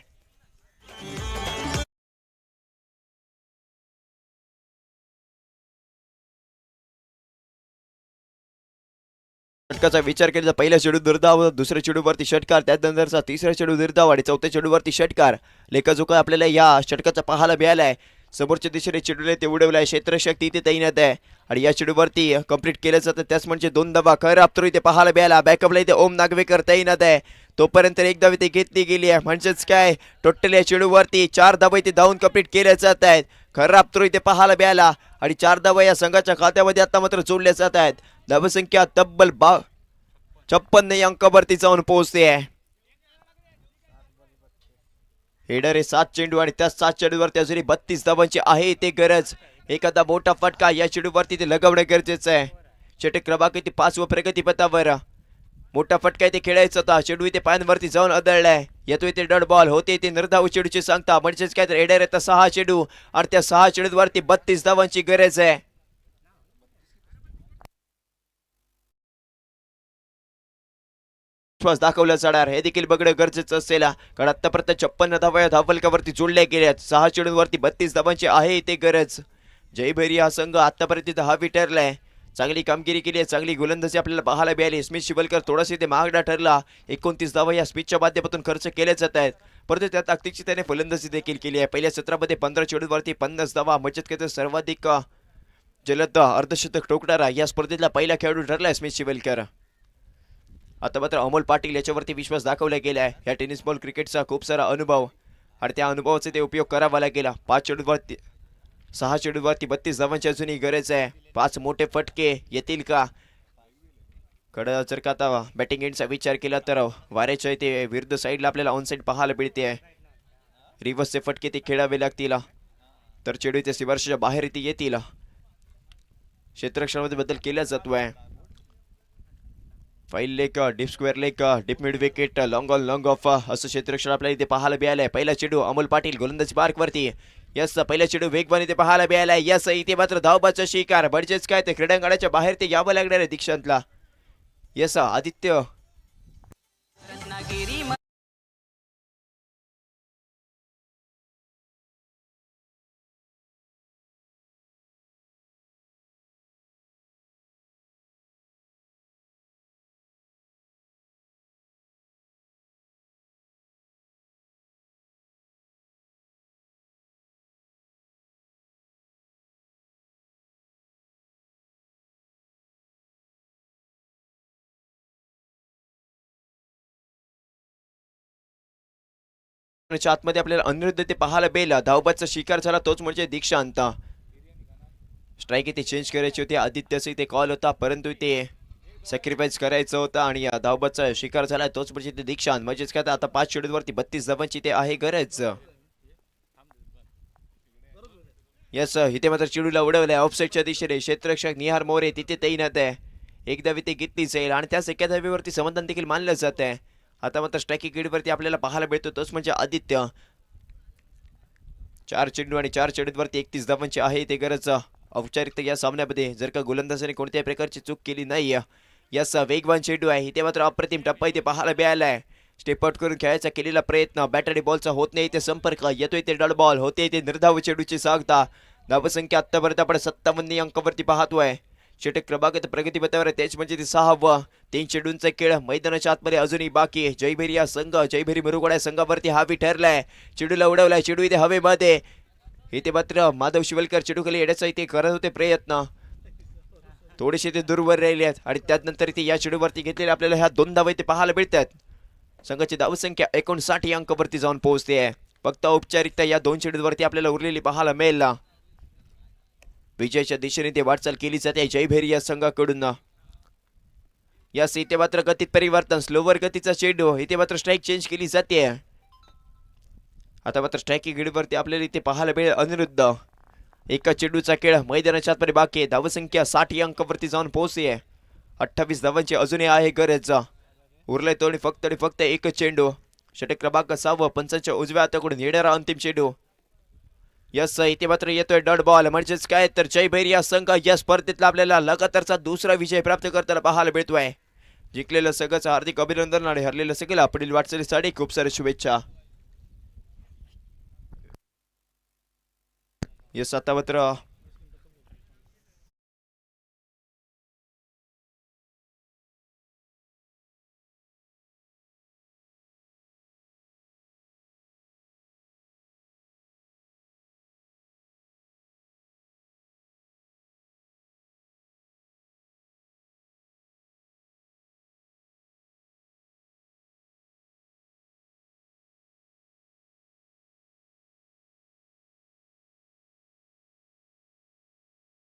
षटकाचा विचार केला. पहिल्या चेंडू निर्धाव, दुसऱ्या चेंडूवरती षटकार, त्यानंतरचा तिसऱ्या चेंडू निर्धाव आणि चौथ्या चेंडूवरती षटकार. लेखाजोखा आपल्याला या षटकाचा पाहायला मिळालाय. समोरच्या दिशेने चेंडूने ते उडवलाय. क्षेत्रशक्ती इथे तैनात आहे आणि या चेंडूवरती कंप्लीट केलं जातं. त्याच म्हणजे 2 धावा. खरं आपतो इथे पाहायला मिळाला. बॅकअपला इथे ओम नागवेकर तैनात आहे. तोपर्यंत एक धाव इथे घेतली गेली आहे. म्हणजेच काय, टोटल या चेंडूवरती 4 धावा इथे धावून कंप्लीट केल्या जात आहेत. खरं आपतो इथे पाहायला मिळाला आणि 4 धावा या संघाच्या खात्यामध्ये आता मात्र जोडल्या जात आहेत. धावसंख्या तब्बल 56 अंकावरती जाऊन पोहोचते आहे. हेडर हे 7 चेंडू आणि त्या 7 चेंडूवरती अजूनही 32 धावांची आहे ते गरज. एखादा मोठा फटका या चेंडूवरती ते लगावणं गरजेचं आहे. षटक क्रमांक 5 व प्रगतीपथावर. मोठा फटका इथे खेळायचा होता. चेंडू इथे पायांवरती जाऊन आदळलाय. येतोय ते डॉट बॉल. होते ते निर्धाव चेंडूची सांगता. म्हणजेच काय तर हेडर येतात 6 चेंडू आणि त्या 6 चेंडूवरती 32 धावांची गरज आहे. विश्वास दाखवला जाणार हे देखील बघणं गरजेचं असेल. कारण आतापर्यंत 56 धावा या धावफलकावरती जोडल्या गेल्यात. 6 चेंडूंवरती 32 धावांची आहे इथे गरज. जयभैरी हा संघ आतापर्यंत हवी ठरलाय. चांगली कामगिरी केली आहे. चांगली गोलंदाजी आपल्याला पाहायला मिळाली. स्मिथ शिवलकर थोडासा इथे महागडा ठरला. 29 धावा या स्मिथच्या माध्यमातून खर्च केल्या जात आहेत. परंतु त्या ताकदीची त्याने फलंदाजी देखील केली आहे. पहिल्या सत्रामध्ये 15 चेंडूंवरती 50 धावा म्हणजे काय सर्वाधिक जलद अर्धशतक ठोकणारा या स्पर्धेतला पहिला खेळाडू ठरलाय स्मिथ शिवलकर. आता मात्र अमोल पाटील याच्यावरती विश्वास दाखवला गेला आहे. या टेनिस बॉल क्रिकेटचा खूप सारा अनुभव आणि त्या अनुभवाचा ते उपयोग करावा लागेल. 6 चेंडूवरती 32 धावांची अजूनही गरज आहे. 5 मोठे फटके येतील का? कडं जर का आता बॅटिंग एंडचा विचार केला तर वाऱ्याच्या इथे विरुद्ध साईडला आपल्याला ऑन साईड पाहायला मिळते आहे. रिव्हर्सचे फटके ते खेळावे लागतील तर चेंडू इथे सीमारेषेच्या बाहेर इथे येतील. क्षेत्ररक्षणामध्ये बदल केला जातोय. File lake, deep square lake, deep mid wicket, long on long of असं क्षेत्ररक्षण आपल्याला इथे पाहायला मिळालंय. पहिला चेंडू अमोल पाटील गोलंदाजी मार्कवरती. यस, पहिला चेंडू वेगवान इथे पाहायला मिळालाय. यस, इथे मात्र धावबाचा शिकार म्हणजेच काय ते क्रीडांगणाच्या बाहेर ते यावं लागणार आहे दीक्षांतला. यस, आदित्य आतमध्ये आपल्याला अनिरुद्ध ते पाहायला मिळेल. धावबाचा शिकार झाला तोच म्हणजे दीक्षांत. स्ट्राईक इथे चेंज करायची होती. आदित्यचा इथे कॉल होता परंतु ते सॅक्रिफाईस करायचं होतं आणि धावबाचा शिकार झाला तोच म्हणजे ते दीक्षांत. म्हणजेच काय आता 5 चेंडूवरती 32 धावांची ते आहे गरज. यस, इथे मात्र चेंडूला उडवलाय ऑफसाईडच्या दिशेने. क्षेत्ररक्षक निहार मोरे तिथे तैनात आहे. एक धाव इथे घेतली जाईल आणि त्या एका धावेवरती समाधान देखील मानलं जात आहे. आता मात्र स्ट्रायकिंग गेटवरती आपल्याला पाहायला मिळतो तोच म्हणजे आदित्य. 4 चेंडू आणि 4 चेंडूवरती 31 धावांची आहे ते गरज. औपचारिकता या सामन्यामध्ये जर का गोलंदाजाने कोणत्याही प्रकारची चूक केली नाही. यस, वेगवान चेंडू आहे. इथे मात्र अप्रतिम टप्पा इथे पाहायला मिळालाय. स्टेप आउट करून खेळायचा केलेला प्रयत्न. बॅट आणि बॉलचा होत नाही ते संपर्क. येतोय ते डॉट बॉल. होते ते निर्धाव चेंडूची सांगता. धावसंख्या आतापर्यंत आपण 57 अंकावरती पाहतोय. षटक क्रमांक प्रगतीपथावर तेच म्हणजे ते 6वं. 3 चेंडूंचा खेळ मैदानाच्या आतमध्ये अजूनही बाकी आहे. जयभैरी या संघ जयभैरी मुरुगोडा संघावरती हावी ठरलाय. चेंडूला उडवलाय. चेंडू इथे हवेमध्ये. इथे मात्र माधव शिवलकर चेंडू खाली येण्याचा इथे करत होते प्रयत्न. थोडेसे ते दूरवर राहिले आहेत आणि त्यानंतर इथे या चेंडूवरती घेतलेल्या आपल्याला ह्या 2 धावा इथे पाहायला मिळतात. संघाची धावसंख्या 59 अंकावरती जाऊन पोहोचते आहे. फक्त औपचारिकता या 2 चेंडूवरती आपल्याला उरलेली पाहायला मिळेल. विजयाच्या दिशेने ते वाटचाल केली जाते जयभैरी या संघाकडून. यस इथे मात्र गतीत परिवर्तन, स्लोवर गतीचा चेंडू, इथे मात्र स्ट्राईक चेंज केली जाते. आता मात्र स्ट्रायकिंग गडीवरती आपल्याला इथे पाहायला मिळेल अनिरुद्ध. एका चेंडूचा खेळ मैदानाच्या आतमध्ये बाकी आहे. धावसंख्या 60 या अंकावरती जाऊन पोहोचली आहे. 28 धावांची अजूनही आहे गरज. उरलाय तो आणि फक्त एकच चेंडू. षटक क्रमांक 6 पंचांच्या उजव्या हाताकडून येणारा अंतिम चेंडू. यस इथे मात्र येतोय डॉट बॉल, म्हणजेच काय तर जय भैरी या संघ या स्पर्धेतला आपल्याला लगातारचा दुसरा विजय प्राप्त करताना पाहायला मिळतोय. जिंकलेलं संघाचं हार्दिक अभिनंदन आणि हरलेलं संघाला पुढील वाटचालीसाठी खूप साऱ्या शुभेच्छा. यस आता मात्र